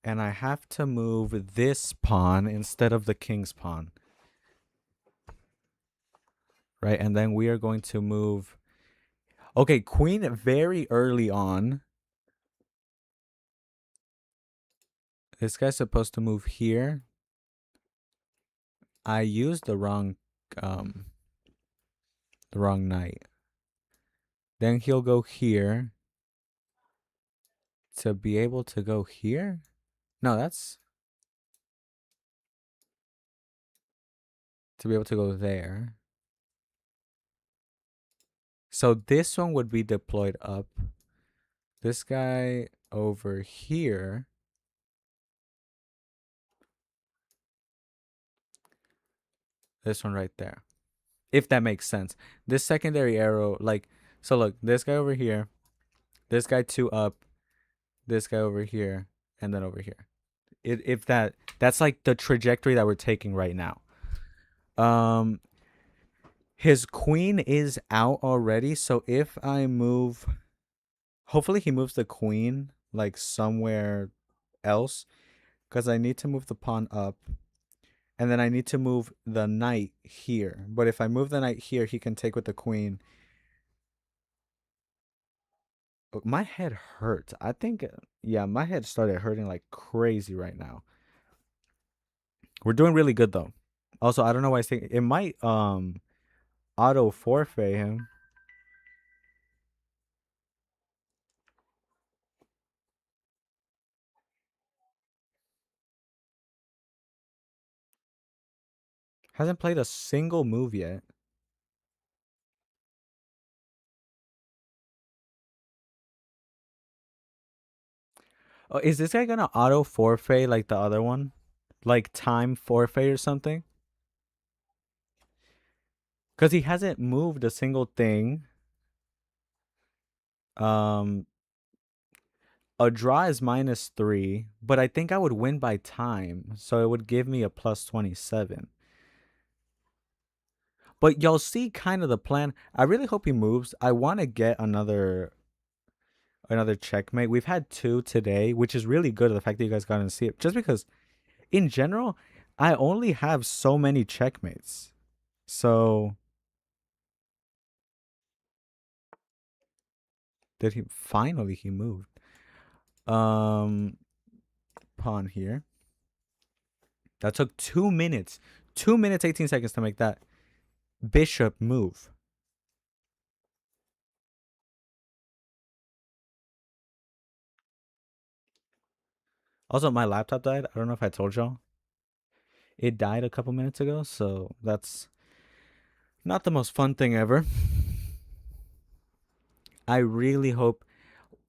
and I have to move this pawn instead of the king's pawn. Right, and then we are going to move. Okay, queen very early on. This guy's supposed to move here. I used um the wrong knight. Then he'll go here to be able to go here. No, that's to be able to go there. So this one would be deployed up. This guy over here. This one right there. If that makes sense. This secondary arrow, like, so look, this guy over here, this guy two up, this guy over here, and then over here. If that's like the trajectory that we're taking right now. Um his queen is out already, so if I move, hopefully he moves the queen like somewhere else, because I need to move the pawn up, and then I need to move the knight here. But if I move the knight here, he can take with the queen. My head hurts. I think, yeah, my head started hurting like crazy right now. We're doing really good though. Also, I don't know why I think it might auto forfeit him. Hasn't played a single move yet. Oh, is this guy gonna auto forfeit like the other one? Like time forfeit or something? Because he hasn't moved a single thing. Um, a draw is -3, but I think I would win by time, so it would give me a +27. But y'all see kind of the plan. I really hope he moves. I want to get another checkmate. We've had two today, which is really good. The fact that you guys got to see it, just because in general, I only have so many checkmates. So did he finally he moved? Um, pawn here. That took 2 minutes. 2 minutes 18 seconds to make that bishop move. Also, my laptop died. I don't know if I told y'all. It died a couple minutes ago, so that's not the most fun thing ever. I really hope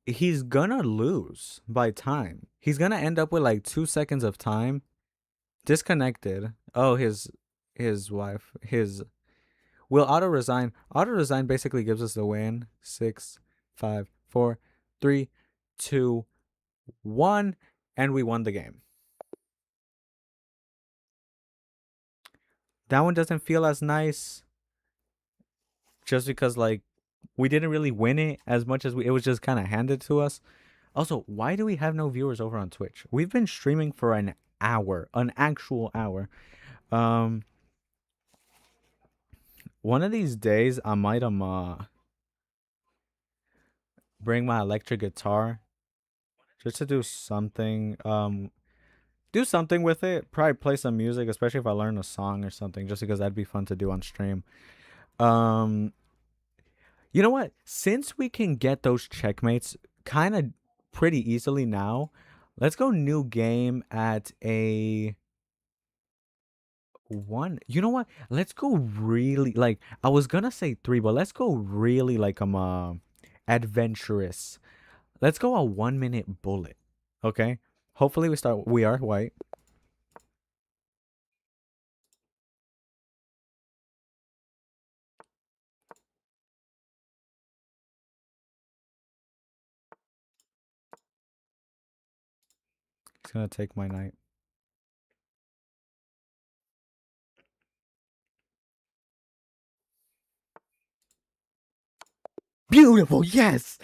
he's gonna lose by time. He's gonna end up with like 2 seconds of time. Disconnected. Oh, his wife. His will auto resign. Auto resign basically gives us the win. 6, 5, 4, 3, 2, 1, and we won the game. That one doesn't feel as nice, just because like we didn't really win it as much as it was just kind of handed to us. Also, why do we have no viewers over on Twitch? We've been streaming for an hour, an actual hour. Um, one of these days I might bring my electric guitar just to do something with it. Probably play some music, especially if I learn a song or something, just because that'd be fun to do on stream. Um, you know what? Since we can get those checkmates kind of pretty easily now, let's go new game at a one. You know what? Let's go really like I was gonna say three, but let's go really like adventurous. Let's go a 1 minute bullet. Okay. Hopefully we are white. He's gonna take my knight. Beautiful, yes.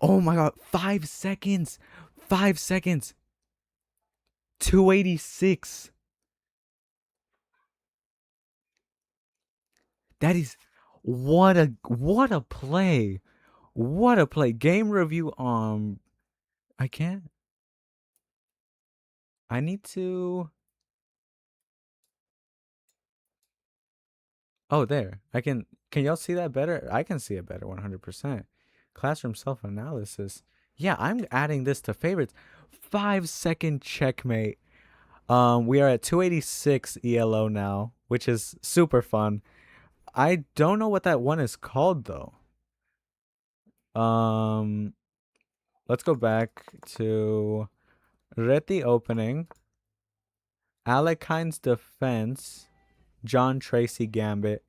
Oh my god, 5 seconds. 5 seconds. 286. That is what a play. What a play. Game review I can't. I need to. Oh, there. Can y'all see that better? I can see it better 100%. Classroom self-analysis. Yeah, I'm adding this to favorites. 5 second checkmate. We are at 286 ELO now which is super fun. I don't know what that one is called though. Um, let's go back to Reti opening, Alekine's defense, John Tracy Gambit.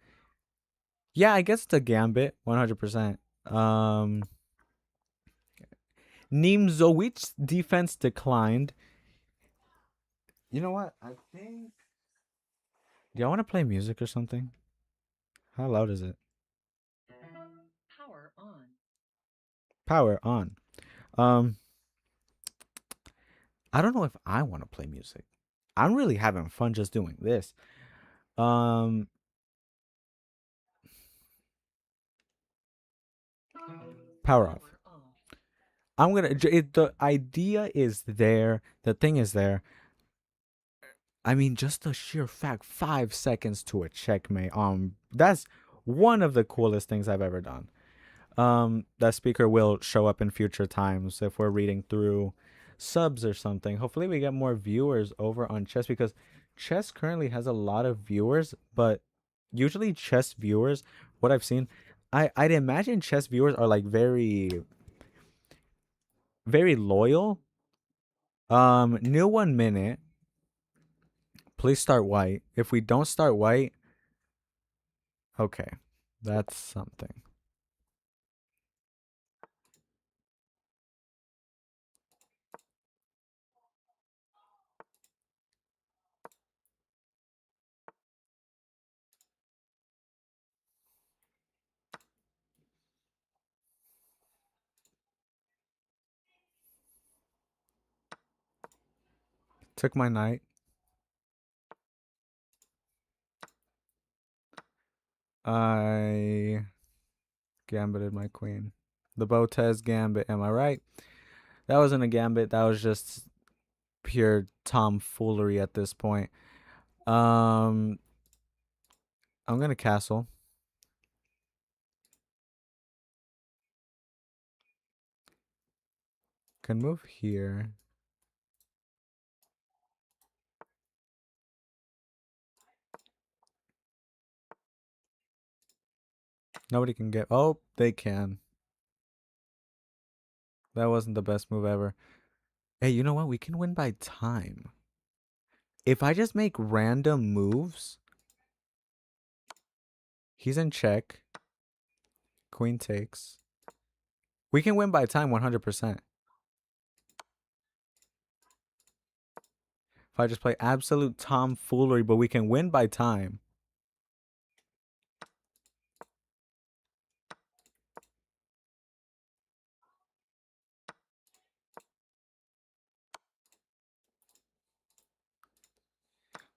Yeah, I guess it's a Gambit, 100%. Nimzowicz's defense declined. You know what? I think. Do y'all want to play music or something? How loud is it? Power on. Power on. Um, I don't know if I want to play music. I'm really having fun just doing this. Um, power off. I'm gonna. The idea is there. The thing is there. I mean, just the sheer fact, 5 seconds to a checkmate. That's one of the coolest things I've ever done. That speaker will show up in future times if we're reading through subs or something. Hopefully, we get more viewers over on chess because chess currently has a lot of viewers, but usually chess viewers, what I've seen, I'd imagine chess viewers are like very very loyal. New 1 minute. Please start white. If we don't start white, okay, that's something. Took my knight. I gambited my queen. The Botez gambit, am I right? That wasn't a gambit. That was just pure tomfoolery at this point. I'm gonna castle. Can move here. Nobody can get. Oh, they can. That wasn't the best move ever. Hey, you know what? We can win by time. If I just make random moves, he's in check. Queen takes. We can win by time 100%. If I just play absolute tomfoolery, but we can win by time.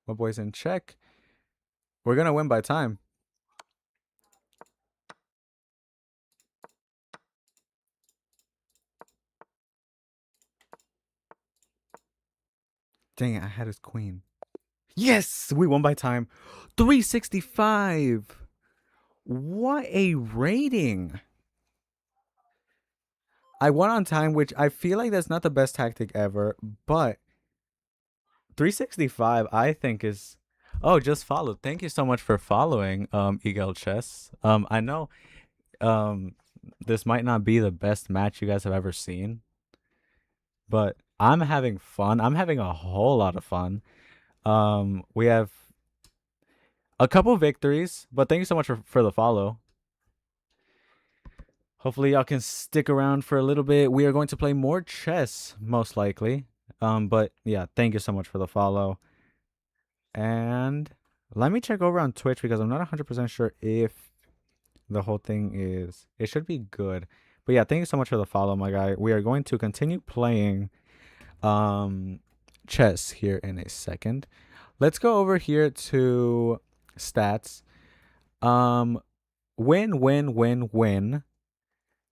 My boy's in check. We're going to win by time. Dang it, I had his queen. Yes, we won by time. 365. What a rating. I won on time, which I feel like that's not the best tactic ever, but 365 I think is. Oh, just followed. Thank you so much for following Eagle Chess. I know this might not be the best match you guys have ever seen, but I'm having fun. I'm having a whole lot of fun. We have a couple victories, but thank you so much for the follow. Hopefully y'all can stick around for a little bit. We are going to play more chess, most likely. But yeah, thank you so much for the follow. And let me check over on Twitch because I'm not 100% sure if the whole thing is. It should be good. But yeah, thank you so much for the follow, my guy. We are going to continue playing chess here in a second. Let's go over here to stats. Win, win, win, win,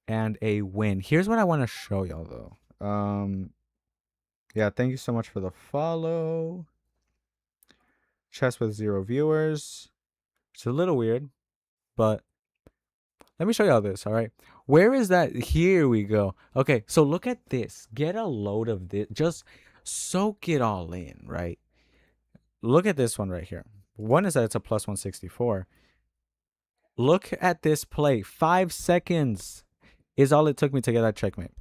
and a win. Here's what I want to show y'all though. Yeah, thank you so much for the follow. Chess with 0 viewers. It's a little weird, but let me show y'all this, all right? Where is that? Here we go. Okay, so look at this. Get a load of this. Just soak it all in, right? Look at this one right here. One is that it's a plus 164. Look at this play. 5 seconds is all it took me to get that checkmate.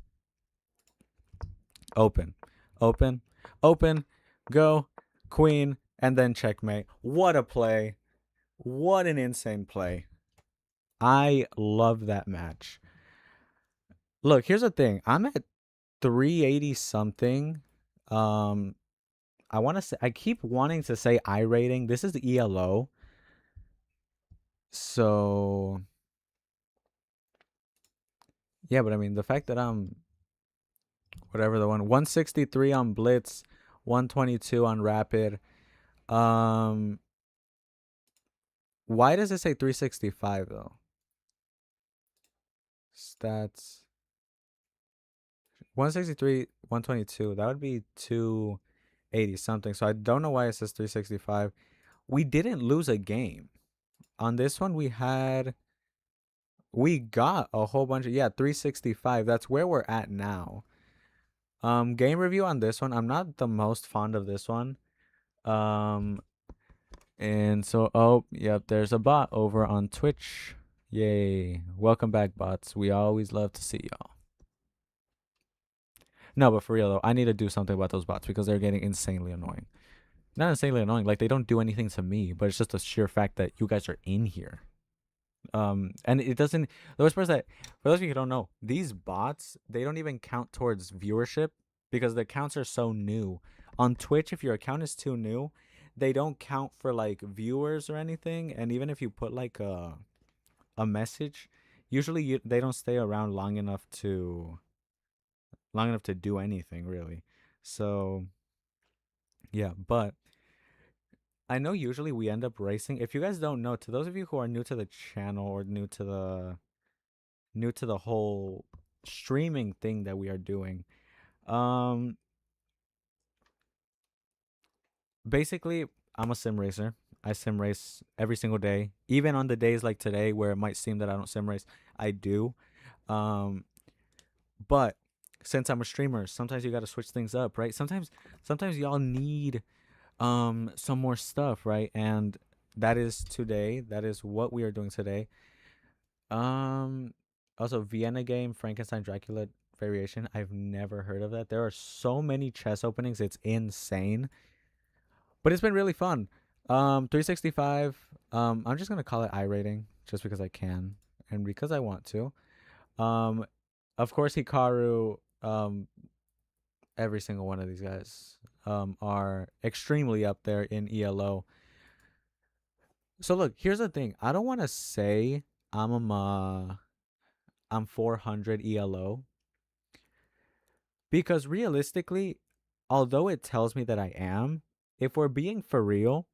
Open, open, open, go, queen, and then checkmate. What a play. What an insane play. I love that match. Look, here's the thing. I'm at 380 something. Um, I want to say, I keep wanting to say I rating. This is the ELO. So, yeah, but I mean, the fact that I'm, whatever the 163 on Blitz, 122 on Rapid. Um, why does it say 365 though? Stats 163, 122. That would be 280 something. So I don't know why it says 365. We didn't lose a game. On this one, we got a whole bunch of, yeah, 365. That's where we're at now. Game review on this one. I'm not the most fond of this one. And so, oh, yep, there's a bot over on Twitch. Yay. Welcome back, bots. We always love to see y'all. No, but for real, though, I need to do something about those bots because they're getting insanely annoying. Not insanely annoying, like they don't do anything to me, but it's just the sheer fact that you guys are in here. And it doesn't, the worst part is that, for those of you who don't know, these bots, they don't even count towards viewership because the accounts are so new. On Twitch, if your account is too new, they don't count for like viewers or anything. And even if you put like a message, usually they don't stay around long enough to do anything really. So yeah, but I know usually we end up racing. If you guys don't know, to those of you who are new to the channel or new to the whole streaming thing that we are doing, um basically I'm a sim racer. I sim race every single day. Even on the days like today where it might seem that I don't sim race, I do. Um but since I'm a streamer, sometimes you got to switch things up, right? Sometimes y'all need some more stuff, right? And that is today. That is what we are doing today. Um Also Vienna game, Frankenstein Dracula variation. I've never heard of that. There are so many chess openings, it's insane. But it's been really fun. 365. I'm just gonna call it I rating just because I can and because I want to. Um of course Hikaru, every single one of these guys are extremely up there in ELO. So look, here's the thing. I don't want to say I'm 400 ELO because realistically, although it tells me that I am, if we're being for real,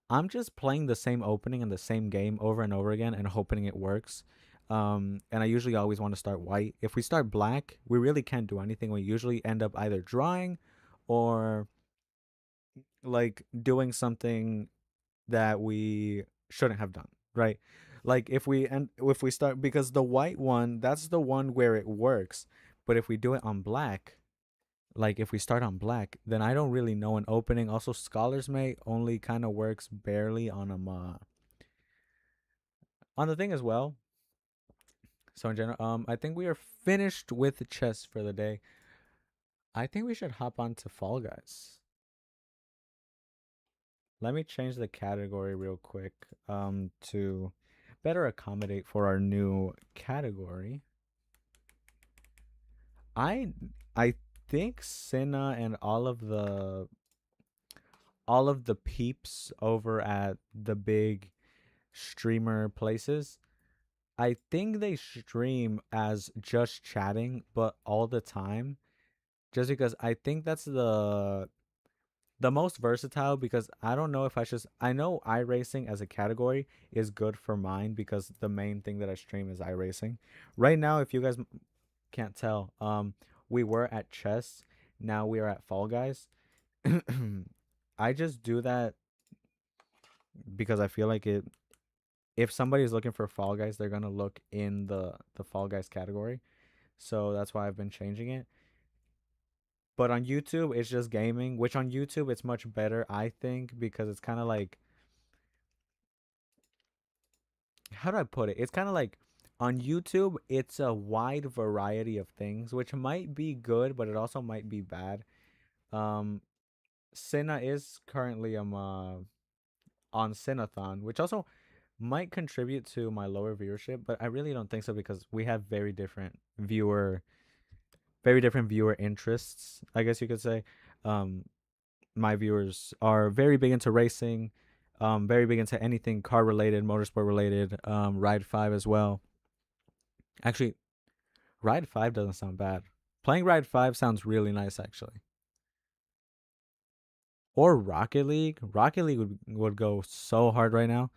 I'm just playing the same opening in the same game over and over again and hoping it works. And I usually always want to start white. If we start black, we really can't do anything. We usually end up either drawing or like doing something that we shouldn't have done, right? Like if we start, because the white one, that's the one where it works. But if we do it on black, like if we start on black, then I don't really know an opening. Also, Scholar's Mate only kind of works barely on the thing as well. So in general, I think we are finished with chess for the day. I think we should hop on to Fall Guys. Let me change the category real quick to better accommodate for our new category. I I think Cinna and all of the peeps over at the big streamer places, I think they stream as just chatting but all the time just because I think that's the most versatile, because I don't know if I know iRacing as a category is good for mine because the main thing that I stream is iRacing. Right now, if you guys can't tell, we were at chess, now we are at Fall Guys. I just do that because I feel like it if somebody's looking for Fall Guys, they're going to look in the Fall Guys category. So that's why I've been changing it. But on YouTube, it's just gaming, which on YouTube it's much better, I think, because it's kind of like how do I put it? It's kind of like on YouTube, it's a wide variety of things, which might be good, but it also might be bad. Um, Cinna is currently on Cineathon, which also might contribute to my lower viewership, but I really don't think so because we have very different viewer interests, I guess you could say. Um, my viewers are very big into racing, very big into anything car related, motorsport related, Ride 5 as well. Actually, Ride 5 doesn't sound bad. Playing Ride 5 sounds really nice, actually. Or Rocket League. Rocket League would go so hard right now.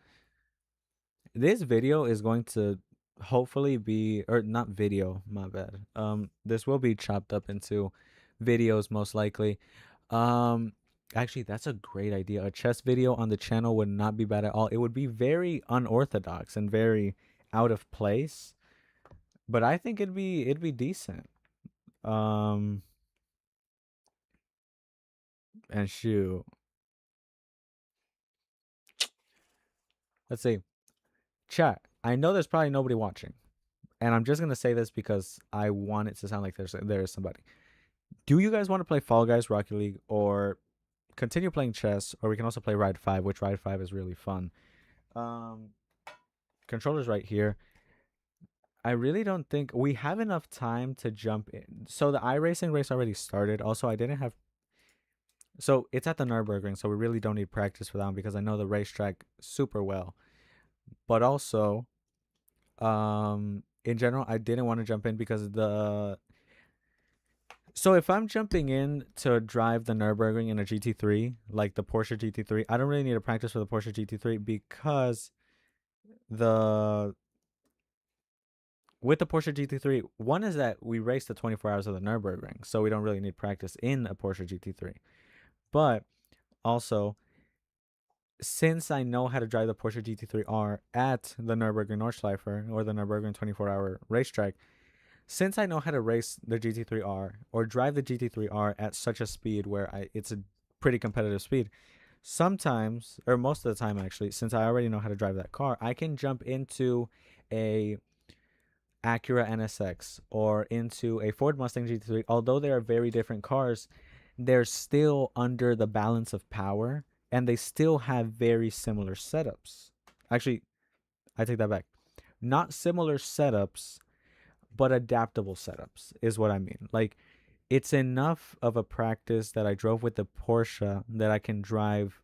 This video is going to hopefully be, or not video, my bad. This will be chopped up into videos most likely. Um, Actually, that's a great idea. A chess video on the channel would not be bad at all. It would be very unorthodox and very out of place, but I think it'd be decent. Um, and shoot, let's see, chat. I know there's probably nobody watching, and I'm just gonna say this because I want it to sound like there is somebody. Do you guys want to play Fall Guys, Rocket League, or continue playing chess? Or we can also play Ride 5, which Ride 5 is really fun. Um, Controllers right here. I really don't think we have enough time to jump in. So the iRacing race already started. Also, I didn't have. So it's at the Nurburgring, so we really don't need practice for that one because I know the racetrack super well. But also, in general, I didn't want to jump in because the. So if I'm jumping in to drive the Nurburgring in a GT3, like the Porsche GT3, I don't really need to practice for the Porsche GT3 because the with the Porsche GT3, one is that we race the 24 hours of the Nurburgring, so we don't really need practice in a Porsche GT3. But also, since I know how to drive the Porsche GT3R at the Nürburgring Nordschleife or the Nürburgring 24-hour racetrack, since I know how to race the GT3R or drive the GT3R at such a speed where it's a pretty competitive speed, sometimes, or most of the time actually, since I already know how to drive that car, I can jump into a Acura NSX or into a Ford Mustang GT3. Although they are very different cars, they're still under the balance of power and they still have very similar setups. Actually, I take that back. Not similar setups, but adaptable setups is what I mean. Like, it's enough of a practice that I drove with the Porsche that I can drive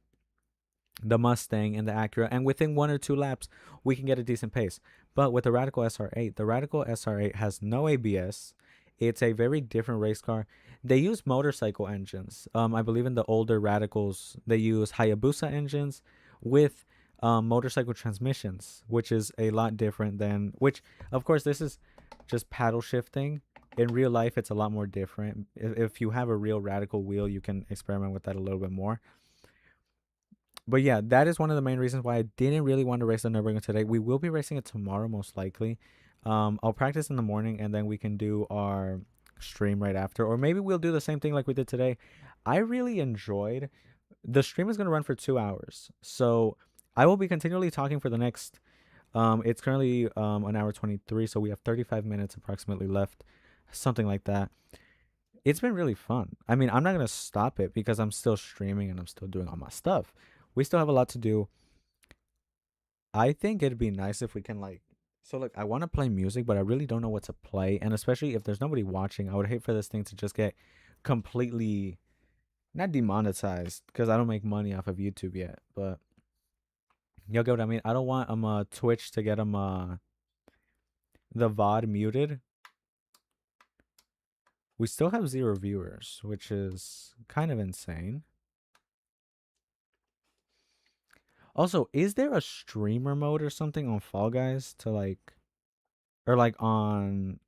the Mustang and the Acura, and within 1 or 2 laps, we can get a decent pace. But with the Radical SR8, the Radical SR8 has no ABS. It's a very different race car. They use motorcycle engines. I believe in the older Radicals, they use Hayabusa engines with motorcycle transmissions, which is a lot different than, which, of course, this is just paddle shifting. In real life, it's a lot more different. If you have a real Radical wheel, you can experiment with that a little bit more. But yeah, that is one of the main reasons why I didn't really want to race the Nurburgring today. We will be racing it tomorrow, most likely. I'll practice in the morning, and then we can do our stream right after. Or maybe we'll do the same thing like we did today. I really enjoyed. The stream is going to run for 2 hours. So I will be continually talking for the next. It's currently an hour 23, so we have 35 minutes approximately left. Something like that. It's been really fun. I mean, I'm not going to stop it because I'm still streaming and I'm still doing all my stuff. We still have a lot to do. I think it'd be nice if we can like so like I want to play music, but I really don't know what to play, and especially if there's nobody watching, I would hate for this thing to just get completely not demonetized because I don't make money off of YouTube yet, but you'll get what I mean. I don't want Twitch to get the VOD muted. We still have 0 viewers, which is kind of insane. Also, is there a streamer mode or something on Fall Guys to like or like on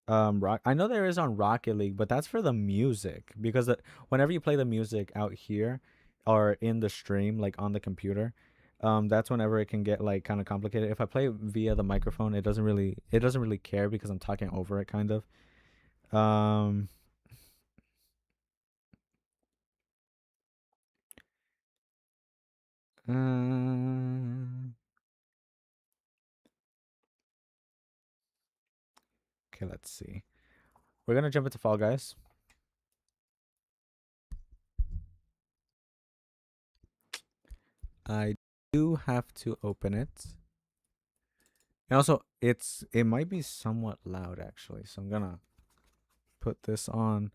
rock I know there is on Rocket League, but that's for the music because whenever you play the music out here or in the stream like on the computer, that's whenever it can get like kind of complicated. If I play via the microphone, it doesn't really care because I'm talking over it kind of. Um uh, Okay, let's see. We're gonna jump into Fall Guys. I do have to open it. And also, it might be somewhat loud actually, so I'm gonna put this on.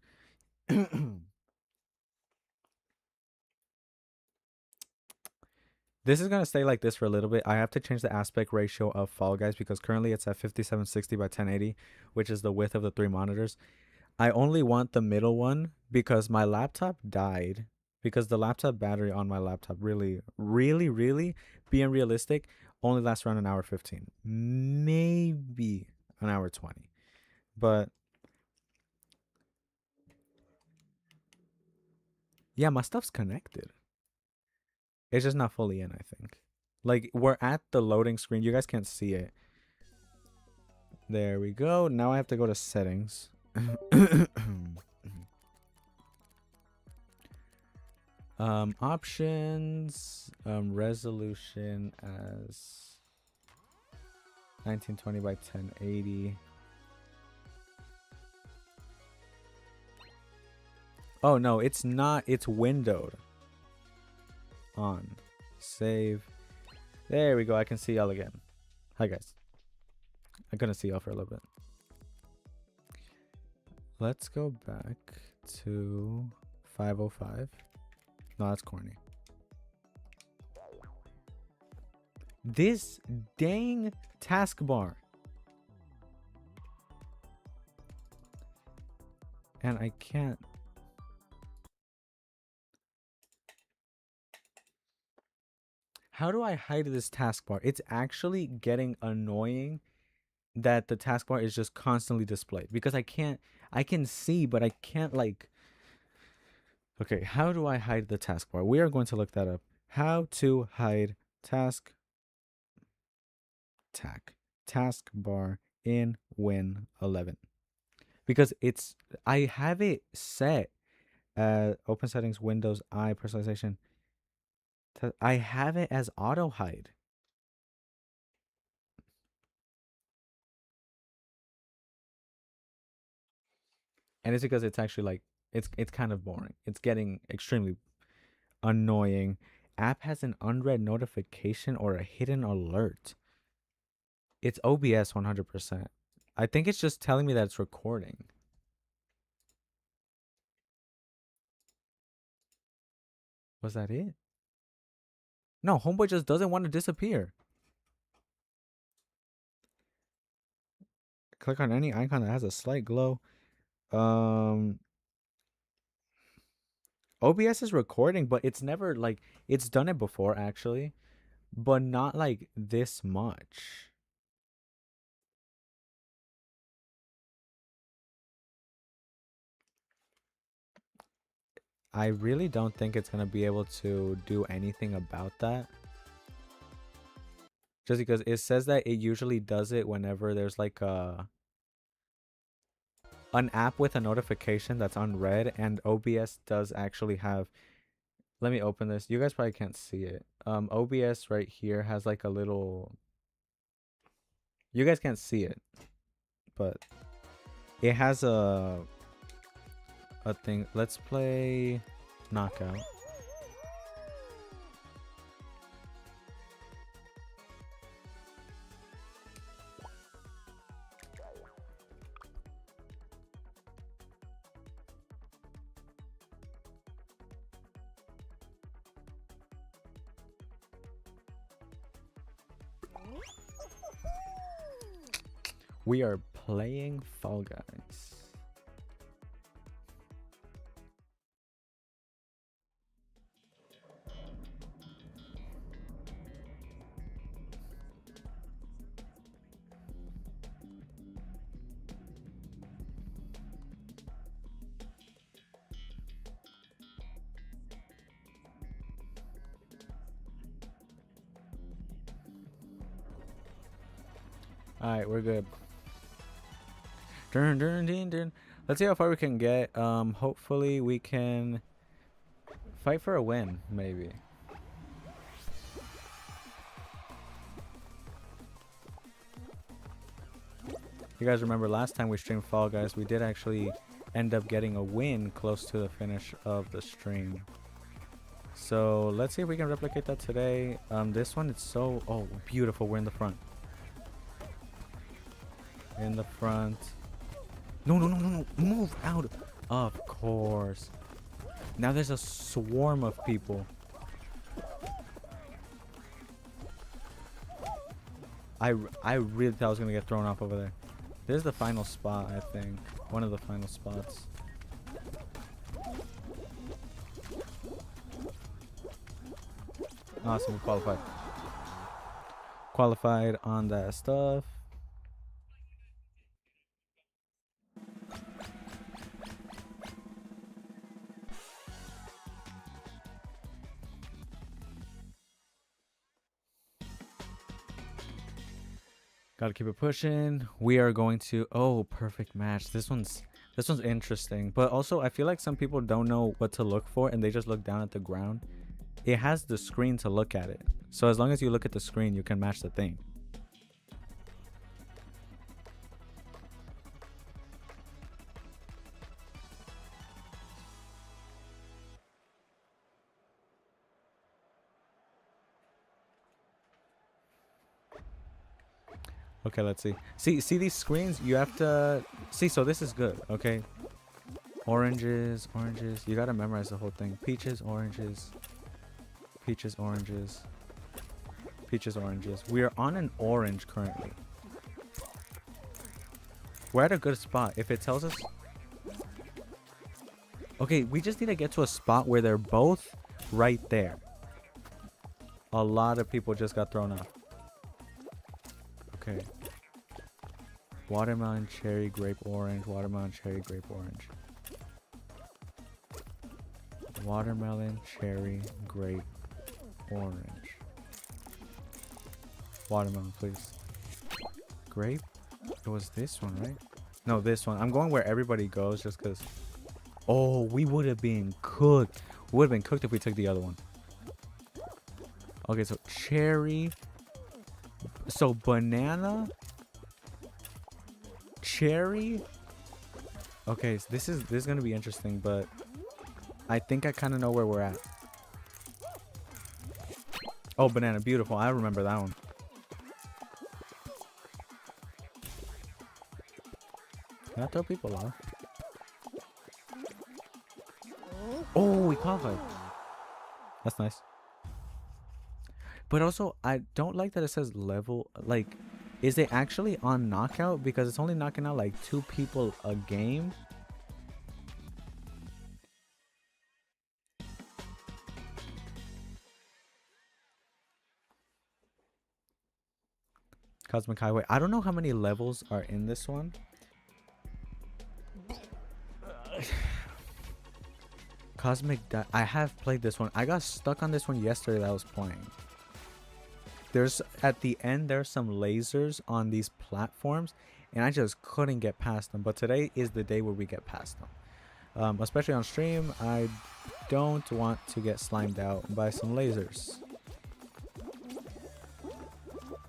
This is gonna stay like this for a little bit. I have to change the aspect ratio of Fall Guys because currently it's at 5760 by 1080, which is the width of the 3 monitors. I only want the middle one because my laptop died. Because the laptop battery on my laptop really, being realistic, only lasts around an hour 15. Maybe an hour 20. But yeah, my stuff's connected. It's just not fully in, I think. Like, we're at the loading screen. You guys can't see it. There we go. Now I have to go to settings. Options, resolution as 1920 by 1080. Oh no, it's not. It's windowed. On. Save. There we go. I can see y'all again. Hi guys. I couldn't see y'all for a little bit. Let's go back to 505. No, that's corny. This dang taskbar. And I can't. How do I hide this taskbar? It's actually getting annoying that the taskbar is just constantly displayed because I can see, but I can't like. Okay, how do I hide the taskbar? We are going to look that up. How to hide taskbar in Win 11. Because I have it set open settings, Windows I personalization. I have it as auto hide. And it's because it's actually like it's kind of boring. It's getting extremely annoying. App has an unread notification or a hidden alert. It's OBS 100%. I think it's just telling me that it's recording. Was that it? No, Homeboy just doesn't want to disappear. Click on any icon that has a slight glow. OBS is recording, but it's never like it's done it before actually, but not like this much. I really don't think it's gonna be able to do anything about that. Just because it says that it usually does it whenever there's like an app with a notification that's unread, and OBS does actually have. Let me open this. You guys probably can't see it. OBS right here has like a little. You guys can't see it, but it has a thing. Let's play Knockout. We are playing Fall Guys. Alright, we're good. Let's see how far we can get. Hopefully we can fight for a win, maybe. you guys remember last time we streamed Fall Guys, we did actually end up getting a win close to the finish of the stream. So let's see if we can replicate that today. This one, it's so, oh, beautiful. We're in the front. In the front. No, no, no, no, no. Move out. Of course. Now there's a swarm of people. I really thought I was going to get thrown off over there. This is the final spot, I think. One of the final spots. Awesome, we qualified. Qualified on that stuff. Gotta keep it pushing. We are going to, oh, perfect match. This one's interesting, but also I feel like some people don't know what to look for and they just look down at the ground. It has the screen to look at it, so as long as you look at the screen, you can match the thing. Okay, let's see. See these screens? You have to see. So this is good. Okay. Oranges. You gotta memorize the whole thing. Peaches, oranges. Peaches, oranges. Peaches, oranges. We are on an orange currently. We're at a good spot. If it tells us... Okay, we just need to get to a spot where they're both right there. A lot of people just got thrown off. Okay. Watermelon, cherry, grape, orange. Watermelon, cherry, grape, orange. Watermelon, cherry, grape, orange. Watermelon, please. Grape? It was this one, right? No, this one. I'm going where everybody goes just because... Oh, we would have been cooked. We would have been cooked if we took the other one. Okay, so cherry... So banana, cherry. Okay, so this is gonna be interesting, but I think I kind of know where we're at. Oh, banana, beautiful. I remember that one. Can I throw people off? Oh, we qualified. That's nice. But also, I don't like that it says level. Like, is it actually on knockout? Because it's only knocking out like 2 people a game. Cosmic Highway. I don't know how many levels are in this one. I have played this one. I got stuck on this one yesterday that I was playing. There's at the end there's some lasers on these platforms and I just couldn't get past them, but today is the day where we get past them. Especially on stream, I don't want to get slimed out by some lasers.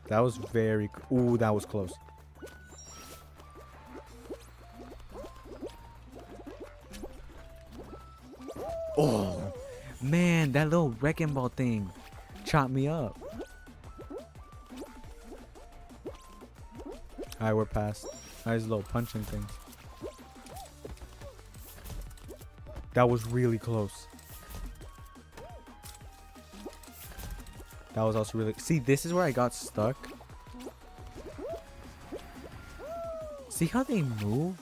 That was very... Ooh, that was close. Oh, man, that little wrecking ball thing chopped me up. Alright, we're past. Nice little punching things. That was really close. That was also really... See, this is where I got stuck. See how they move?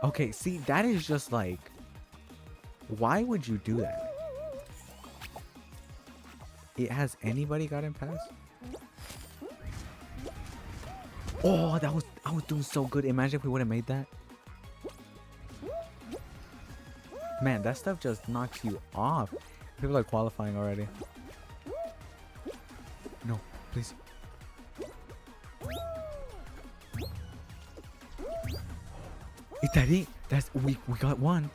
Okay, see, that is just like... Why would you do that? Has anybody gotten past? Oh, I was doing so good. Imagine if we would have made that. Man, that stuff just knocks you off. People are qualifying already. No, please. Itari, that's we got one.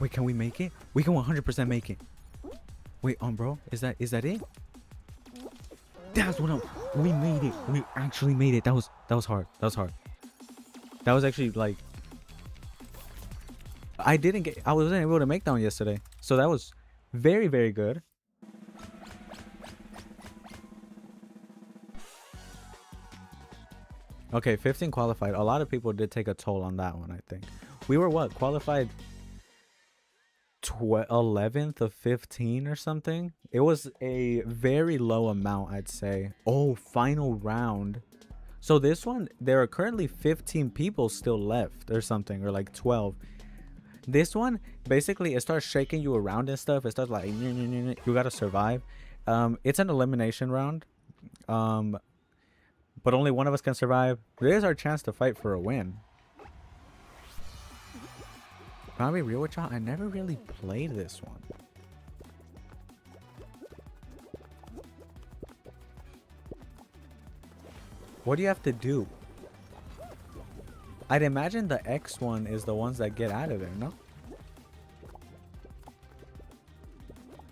We can we make it? We can 100% make it. Wait, bro, is that it? That's what we made it. We actually made it. That was hard. That was hard. That was actually like I wasn't able to make that one yesterday. So that was very, very good. Okay, 15 qualified. A lot of people did take a toll on that one, I think. We were what? Qualified 11th of 15 or something. It was a very low amount, I'd say. Oh, final round. So this one, there are currently 15 people still left or something, or like 12. This one, basically, it starts shaking you around and stuff. It starts like, you gotta survive. It's an elimination round. But only one of us can survive. There's our chance to fight for a win. I'll be real with y'all, I never really played this one. What do you have to do? I'd imagine the X one is the ones that get out of there, no?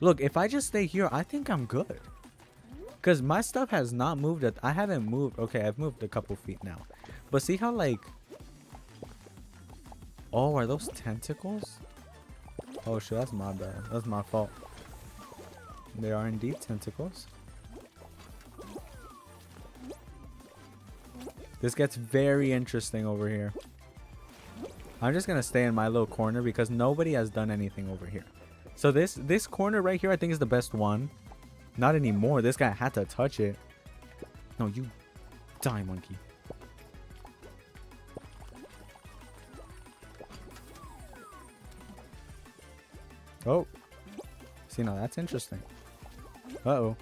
Look, if I just stay here, I think I'm good. Because my stuff has not moved. I haven't moved. Okay, I've moved a couple feet now. But see how, like... Oh, are those tentacles? Oh, shit, that's my bad. That's my fault. They are indeed tentacles. This gets very interesting over here. I'm just going to stay in my little corner because nobody has done anything over here. So this corner right here, I think is the best one. Not anymore. This guy had to touch it. No, you die, monkey. Oh. See, now that's interesting. Uh-oh.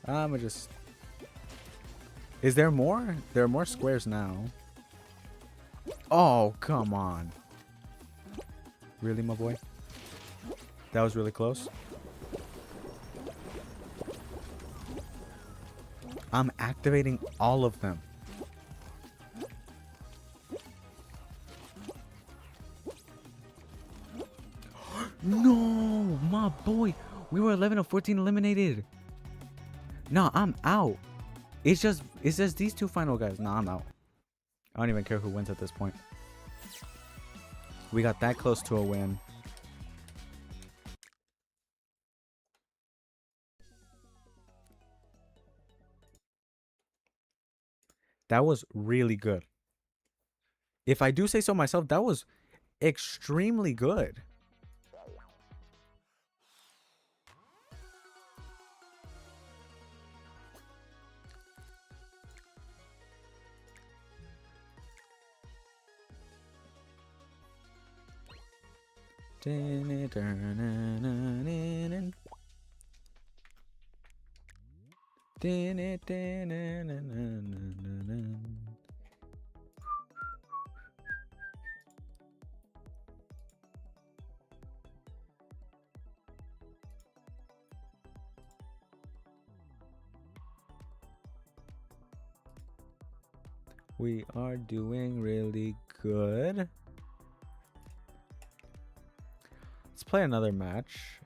I'ma just... Is there more? There are more squares now. Oh, come on. Really, my boy? That was really close. I'm activating all of them. No, my boy. We were 11 of 14 eliminated. No, I'm out. It's just these two final guys. No, I'm out. I don't even care who wins at this point. We got that close to a win. That was really good. If I do say so myself, that was extremely good. We are doing really good. Let's play another match.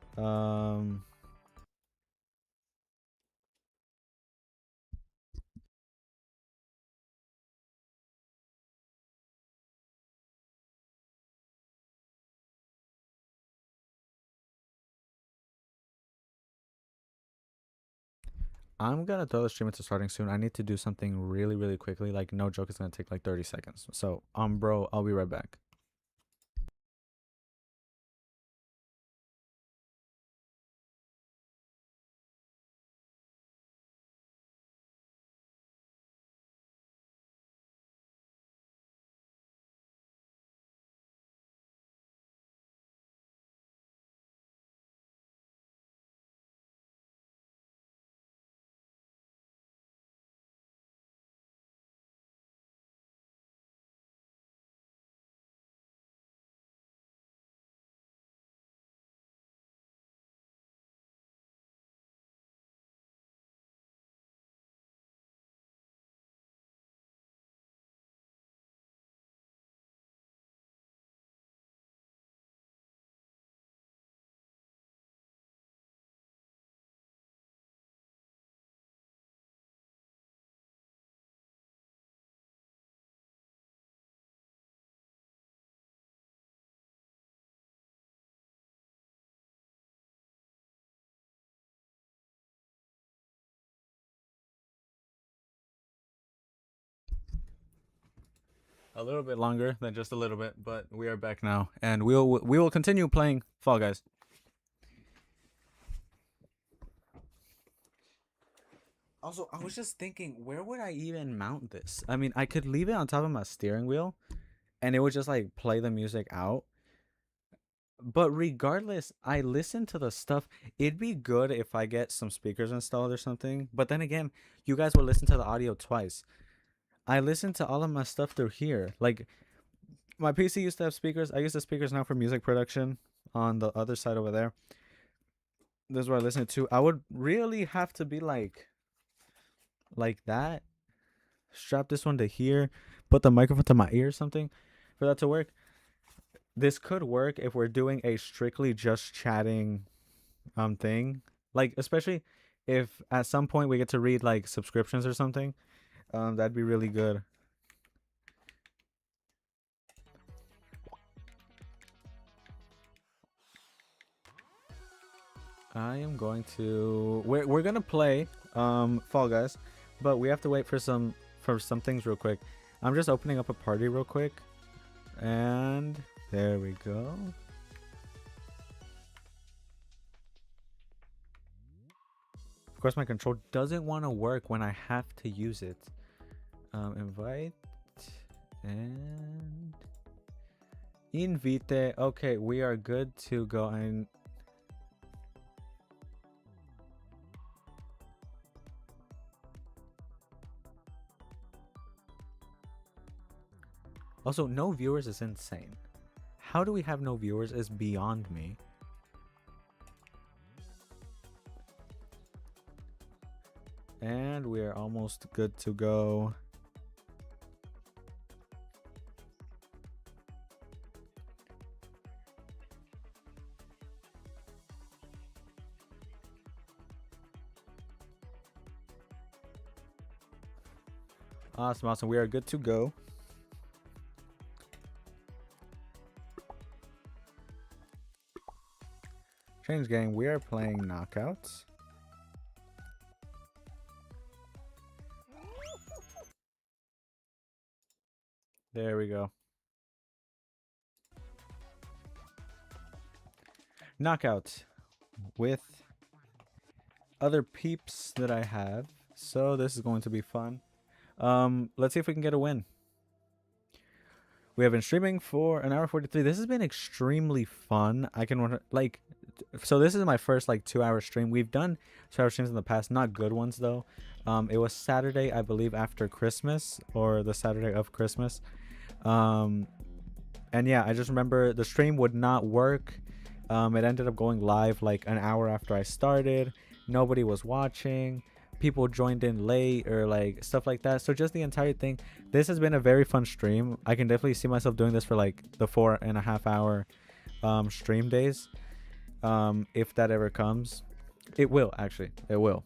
I'm gonna throw the stream into starting soon. I need to do something really, really quickly. Like, no joke, it's gonna take like 30 seconds. So, bro, I'll be right back. a little bit longer than just a little bit, but we are back now, and we will continue playing Fall Guys. Also, I was just thinking, where would I even mount this? I mean, I could leave it on top of my steering wheel, and it would just like play the music out. But regardless, I listen to the stuff. It'd be good if I get some speakers installed or something. But then again, you guys will listen to the audio twice. I listen to all of my stuff through here. Like, my PC used to have speakers. I use the speakers now for music production on the other side over there. This is where I listen to. I would really have to be like that. Strap this one to here. Put the microphone to my ear or something for that to work. This could work if we're doing a strictly just chatting thing. Like, especially if at some point we get to read like subscriptions or something. That'd be really good. I am going to we're gonna play Fall Guys, but we have to wait for some things real quick. I'm just opening up a party real quick, and there we go. Of course, my control doesn't want to work when I have to use it. Invite and invite. Okay, we are good to go. And also, no viewers is insane. How do we have no viewers is beyond me. And we are almost good to go. Awesome. We are good to go. Change game. We are playing knockouts. There we go. Knockout with other peeps that I have. So this is going to be fun. Let's see if we can get a win. We have been streaming for an hour 43. This has been extremely fun. I can like, so this is my first like 2-hour stream. We've done 2-hour streams in the past, not good ones though. It was Saturday, I believe, after Christmas, or the Saturday of Christmas. And yeah, I just remember the stream would not work. It ended up going live like an hour after I started. Nobody was watching. People joined in late or like stuff like that. So just the entire thing. This has been a very fun stream. I can definitely see myself doing this for like the 4.5 hour stream days. If that ever comes. It will, actually. It will.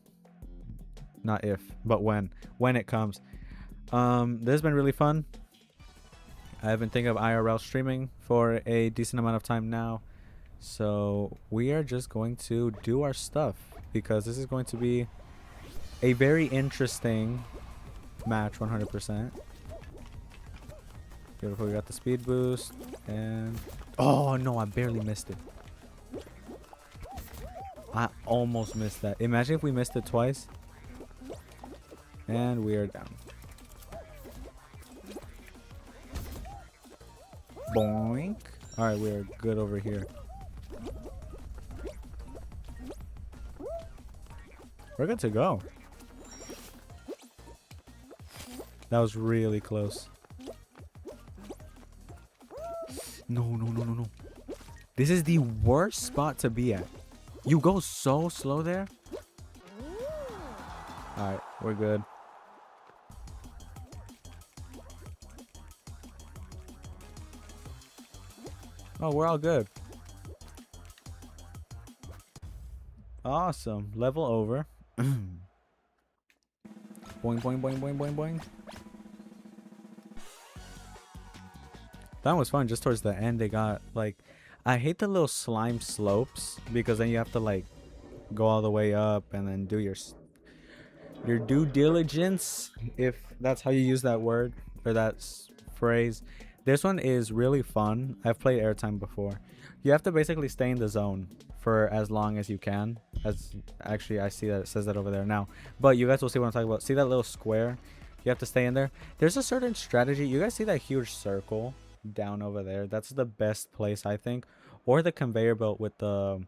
Not if, but when it comes. This has been really fun. I've been thinking of IRL streaming for a decent amount of time now. So we are just going to do our stuff, because this is going to be a very interesting match. 100%. Beautiful. We got the speed boost, and oh no, I barely missed it. I almost missed that. Imagine if we missed it twice. And we are down. Boink. Alright, we are good over here. We're good to go. That was really close. No. This is the worst spot to be at. You go so slow there. Alright, we're good. Oh, we're all good. Awesome. Level over. Boing, boing, boing, boing, boing, boing. That was fun. Just towards the end, they got like, I hate the little slime slopes, because then you have to like go all the way up and then do your due diligence, if that's how you use that word or that sprays. This one is really fun. I've played airtime before. You have to basically stay in the zone for as long as you can. As actually, I see that it says that over there now. But you guys will see what I'm talking about. See that little square? You have to stay in there. There's a certain strategy. You guys see that huge circle down over there? That's the best place, I think. Or the conveyor belt with the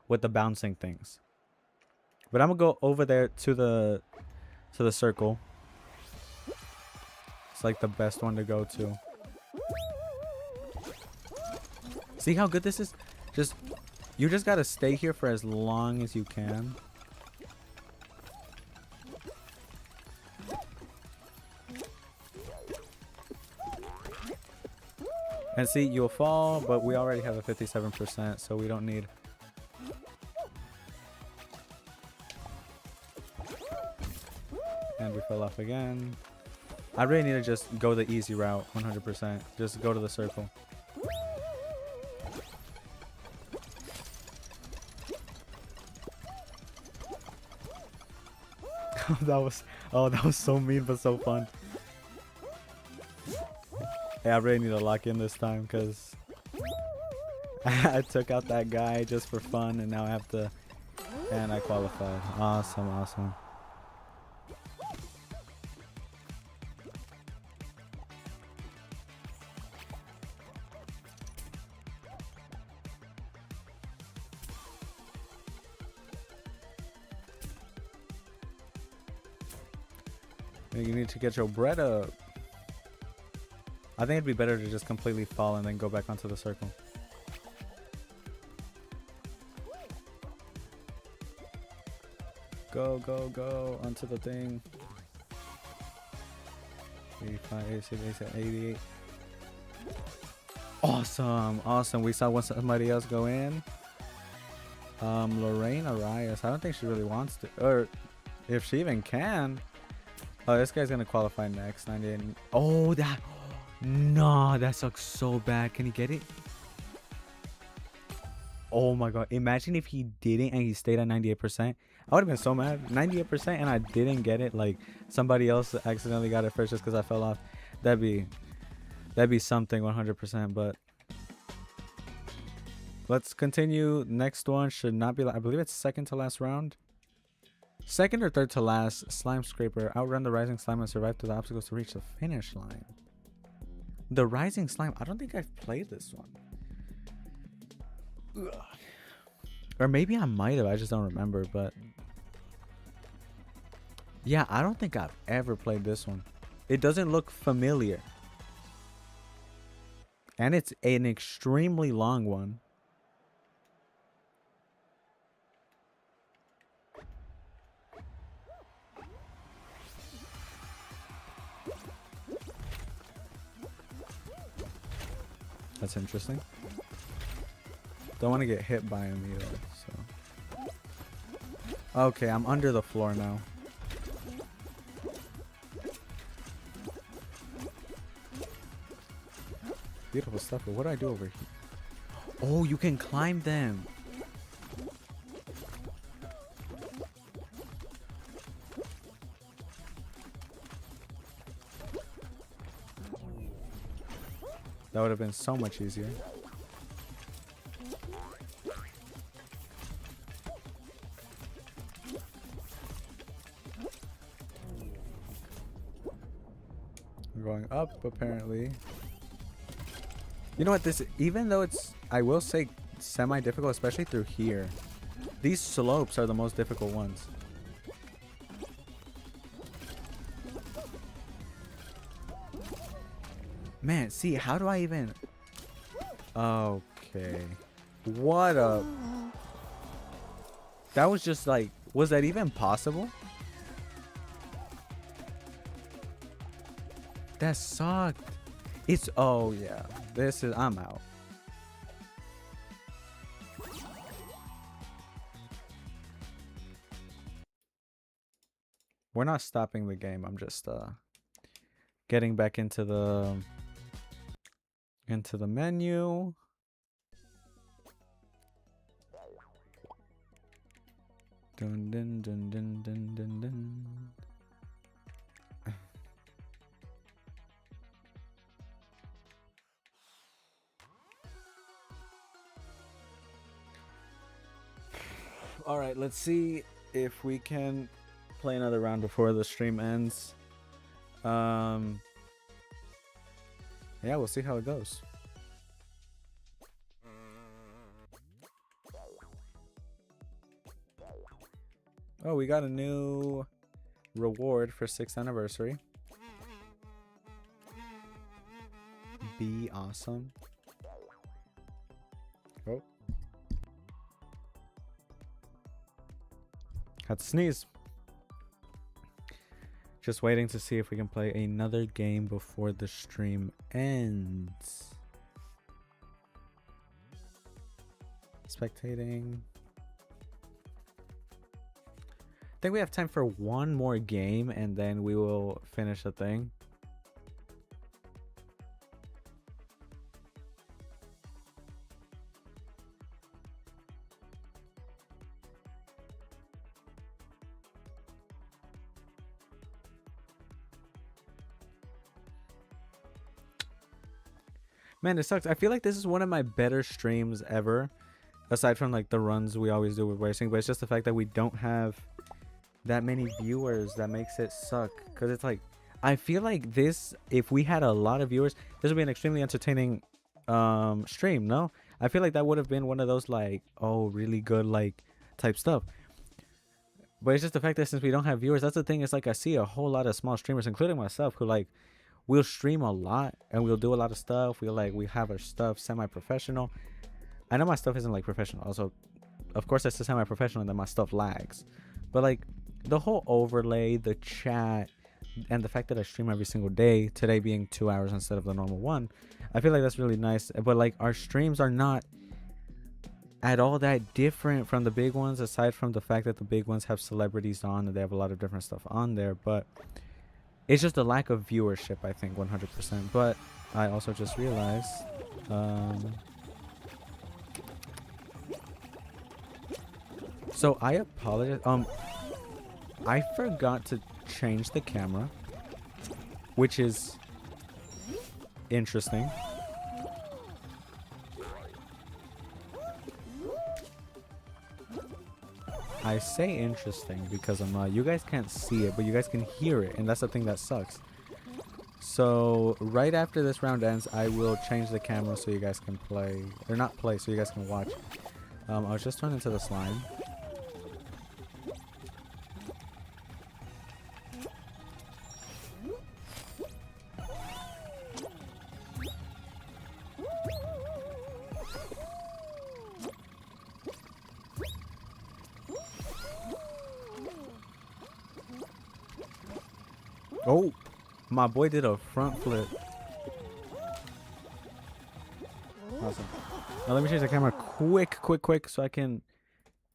bouncing things. But I'm gonna go over there to the circle. It's like the best one to go to. See how good this is? You just gotta stay here for as long as you can. And see, you'll fall, but we already have a 57%, so we don't need... And we fell off again. I really need to just go the easy route, 100%. Just go to the circle. that was so mean, but so fun. Yeah, I really need to lock in this time because I took out that guy just for fun, and now I have to... And I qualified. Awesome, awesome. You need to get your bread up. I think it'd be better to just completely fall and then go back onto the circle. Go, go, go onto the thing. 85, 86, 87, 88. Awesome, awesome. We saw somebody else go in. Lorraine Arias. I don't think she really wants to, or if she even can. Oh, this guy's gonna qualify next. 98. Oh, that. No, that sucks so bad. Can he get it? Oh my god. Imagine if he didn't and he stayed at 98%. I would have been so mad. 98% and I didn't get it. Like somebody else accidentally got it first just because I fell off. That'd be something 100%. But let's continue. Next one should not be. I believe it's second to last round. Second or third to last. Slime Scraper. Outrun the rising slime and survive through the obstacles to reach the finish line. The rising slime. I don't think I've played this one. Ugh. Or maybe I might have. I just don't remember. But yeah, I don't think I've ever played this one. It doesn't look familiar. And it's an extremely long one. That's interesting. Don't want to get hit by him either, so. Okay, I'm under the floor now. Beautiful stuff, but what do I do over here? Oh, you can climb them. That would have been so much easier. I'm going up, apparently. You know what? This, even though it's, I will say, semi-difficult, especially through here. These slopes are the most difficult ones. Man, see, how do I even... Okay. What a... That was just like... Was that even possible? That sucked. It's... Oh, yeah. This is... I'm out. We're not stopping the game. I'm just, getting back into the... menu. Dun dun dun dun dun dun dun. All right, let's see if we can play another round before the stream ends. Yeah, we'll see how it goes. Oh, we got a new reward for 6th anniversary. Be awesome. Oh. Had to sneeze. Just waiting to see if we can play another game before the stream ends. Spectating. I think we have time for one more game and then we will finish the thing. Man, it sucks. I feel like this is one of my better streams ever. Aside from like the runs we always do with racing. But it's just the fact that we don't have that many viewers that makes it suck. Because it's like, I feel like this, if we had a lot of viewers, this would be an extremely entertaining stream, no? I feel like that would have been one of those like, oh, really good like type stuff. But it's just the fact that since we don't have viewers, that's the thing. It's like I see a whole lot of small streamers, including myself, who like, we'll stream a lot and we'll do a lot of stuff. We have our stuff semi-professional. I know my stuff isn't like professional. Also, of course, it's semi-professional and then my stuff lags. But like the whole overlay, the chat, and the fact that I stream every single day, today being 2 hours instead of the normal one, I feel like that's really nice. But like our streams are not at all that different from the big ones, aside from the fact that the big ones have celebrities on and they have a lot of different stuff on there. But it's just a lack of viewership, I think, 100%. But I also just realized so I apologize. I forgot to change the camera, which is interesting. I say interesting because you guys can't see it, but you guys can hear it, and that's the thing that sucks. So right after this round ends, I will change the camera so you guys can play, or not play, so you guys can watch. I was just turned into the slime. Oh, my boy did a front flip. Awesome. Now let me change the camera quick, so I can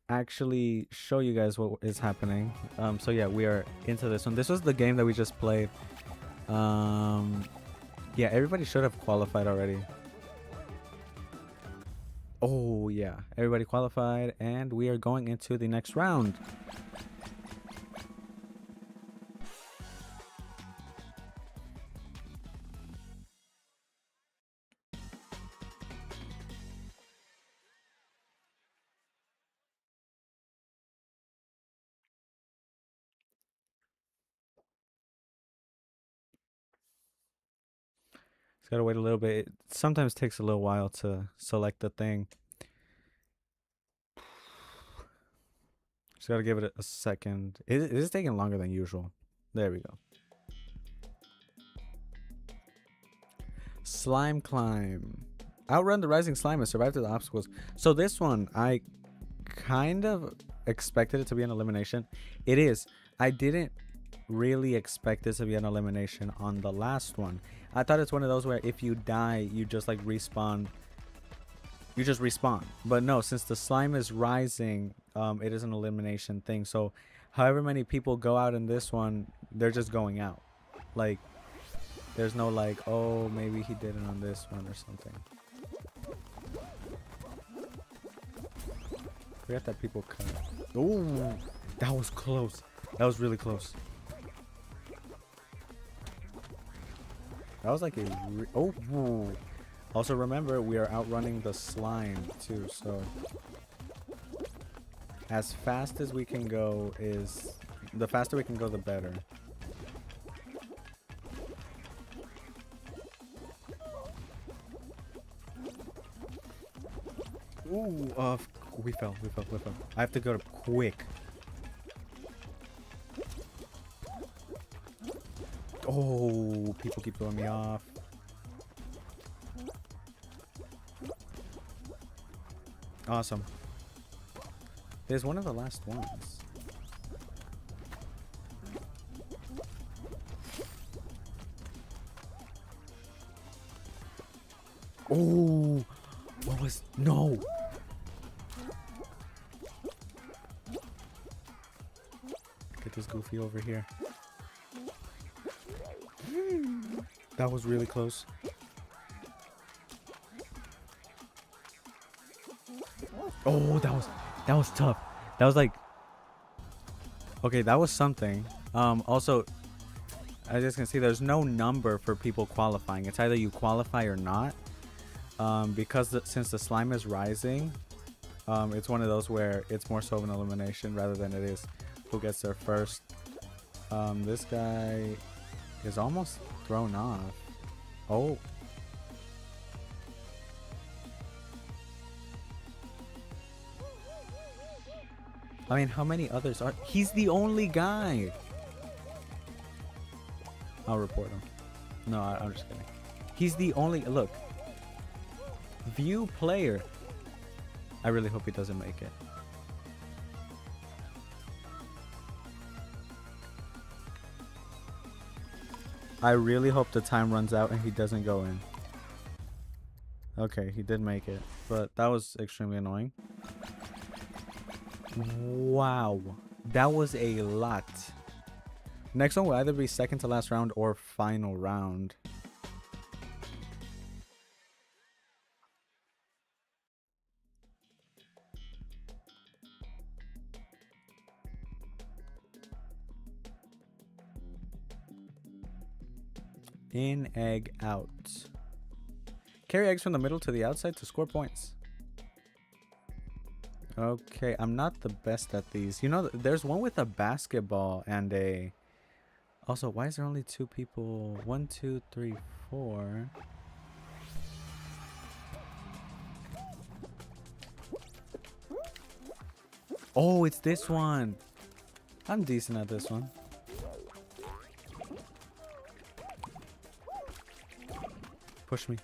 actually show you guys what is happening. So yeah, we are into this one. This was the game that we just played. Yeah, everybody should have qualified already. Oh yeah, everybody qualified, and we are going into the next round. Just gotta wait a little bit. It sometimes takes a little while to select the thing. Just gotta give it a second. It is taking longer than usual. There we go. Slime climb. Outrun the rising slime and survive through the obstacles. So this one, I kind of expected it to be an elimination. It is. I didn't really expect this to be an elimination on the last one. I thought it's one of those where if you die, you just like respawn. You just respawn. But no, since the slime is rising, it is an elimination thing. So however many people go out in this one, they're just going out. Like, there's no like, oh, maybe he did it on this one or something. Forget that people cut. Oh, that was close. That was really close. That was like a oh. Also remember, we are outrunning the slime too, so as fast as we can go is... The faster we can go, the better. Ooh, we fell. I have to go to quick. Oh, people keep throwing me off. Awesome. There's one of the last ones. Oh, what was... No. Get this goofy over here. That was really close. Oh, that was tough. That was like... Okay, that was something. Also, as you can see, there's no number for people qualifying. It's either you qualify or not. Because since the slime is rising, it's one of those where it's more so of an elimination rather than it is who gets there first. This guy is almost thrown off. Oh. I mean, how many others are... He's the only guy. I'll report him. No, I'm just kidding. He's the only... Look. View player. I really hope he doesn't make it. I really hope the time runs out and he doesn't go in. Okay, he did make it. But that was extremely annoying. Wow. That was a lot. Next one will either be second to last round or final round. In, egg, out. Carry eggs from the middle to the outside to score points. Okay, I'm not the best at these. You know, there's one with a basketball and a... Also, why is there only 2 people? 1, 2, 3, 4. Oh, it's this one. I'm decent at this one. Push me.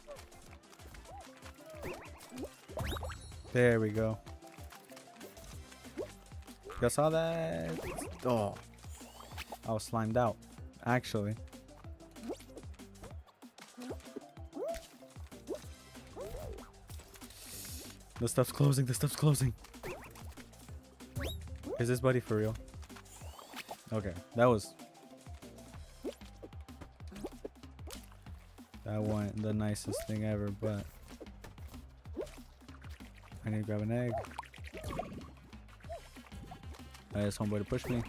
There we go. You saw that? Oh. I was slimed out, actually. The stuff's closing. The stuff's closing. Is this buddy for real? Okay, that was... That wasn't the nicest thing ever, but... I need to grab an egg. I just homeboy to push me.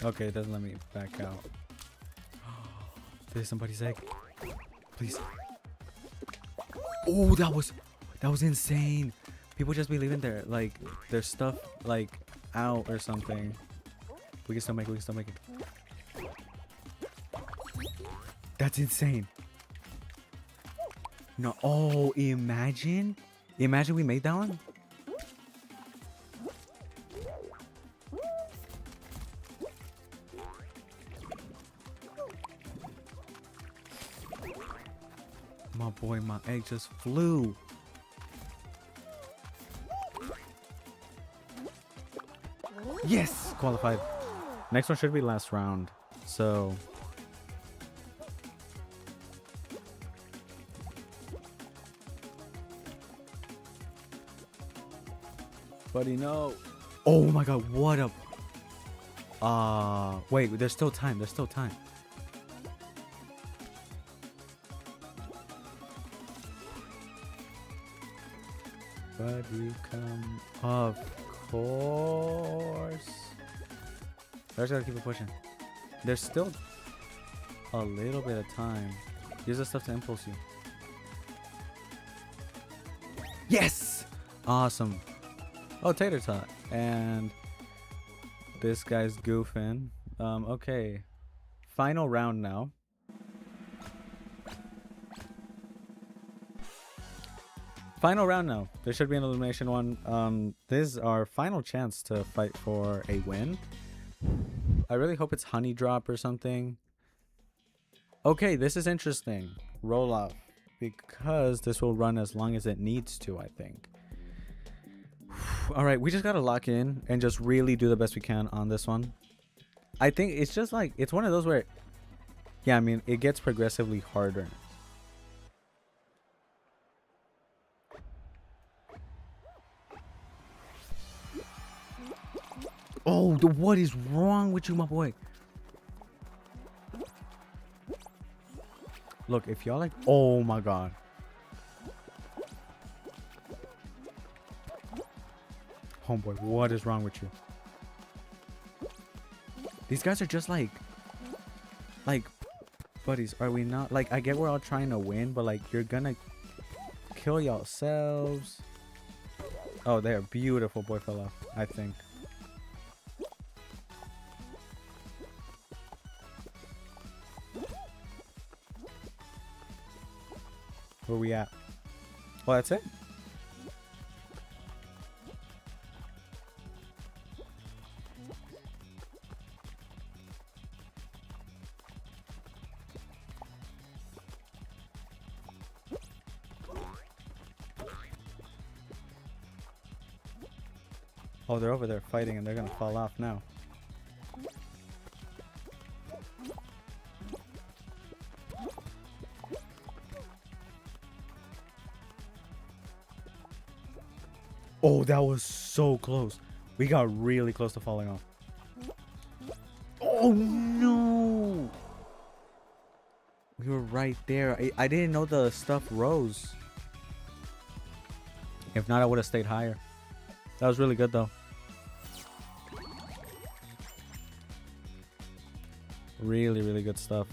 Okay, it doesn't let me back out. There's somebody's egg. Please. Oh, that was insane. People just be leaving their their stuff out or something. We can still make it. We can still make it. That's insane. No. Oh, imagine. Imagine we made that one. My boy, my egg just flew. Yes, qualified. Next one should be last round. So buddy, no. Oh my god, what a... wait, there's still time. There's still time. Buddy, come. Of course. I just gotta keep it pushing. There's still a little bit of time. Use the stuff to impulse you. Yes! Awesome. Oh, Tater Tot. And this guy's goofing. Okay. Final round now. Final round now. There should be an elimination one. This is our final chance to fight for a win. I really hope it's Honey Drop or something. Okay, this is interesting. Roll off. Because this will run as long as it needs to, I think. Alright, we just gotta lock in and just really do the best we can on this one. I think it's just like, it's one of those where, yeah, I mean, it gets progressively harder. Oh, what is wrong with you, my boy? Look, if y'all like, oh my god. Homeboy, what is wrong with you? These guys are just like, buddies, are we not? Like, I get we're all trying to win, but like, you're gonna kill yourselves. Oh, they are beautiful. Boy fell off, I think. Where we at? Oh, that's it? Oh, they're over there fighting and they're gonna fall off now. Oh, that was so close. We got really close to falling off. Oh no! We were right there. I didn't know the stuff rose. If not, I would have stayed higher. That was really good though. Really, really good stuff.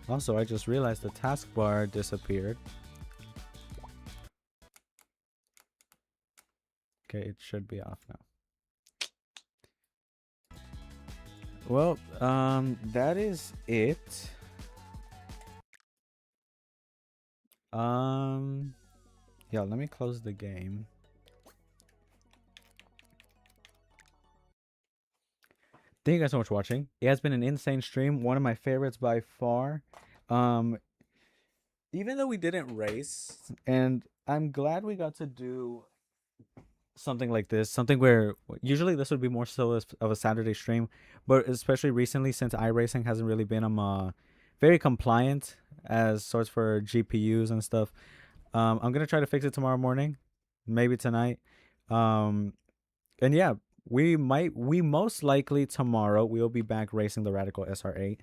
Also, I just realized the taskbar disappeared. Okay, it should be off now. Well, that is it. Yeah, let me close the game. Thank you guys so much for watching. It has been an insane stream, one of my favorites by far. Even though we didn't race, and I'm glad we got to do something like this, something where usually this would be more so of a Saturday stream, but especially recently since iRacing hasn't really been very compliant as sorts for GPUs and stuff. I'm gonna try to fix it tomorrow morning, maybe tonight. And yeah, we most likely tomorrow we'll be back racing the Radical SR8.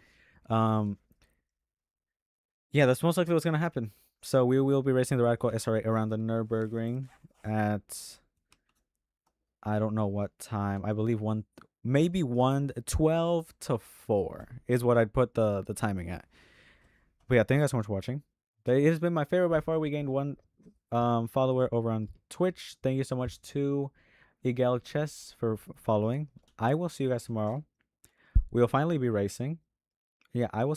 Yeah, that's most likely what's gonna happen. So we will be racing the Radical SR8 around the Nurburgring at, I don't know what time. I believe 12 to 4 is what I'd put the timing at. But yeah, thank you guys so much for watching. It has been my favorite by far. We gained one follower over on Twitch. Thank you so much to Igel Chess for following. I will see you guys tomorrow. We will finally be racing. Yeah, I will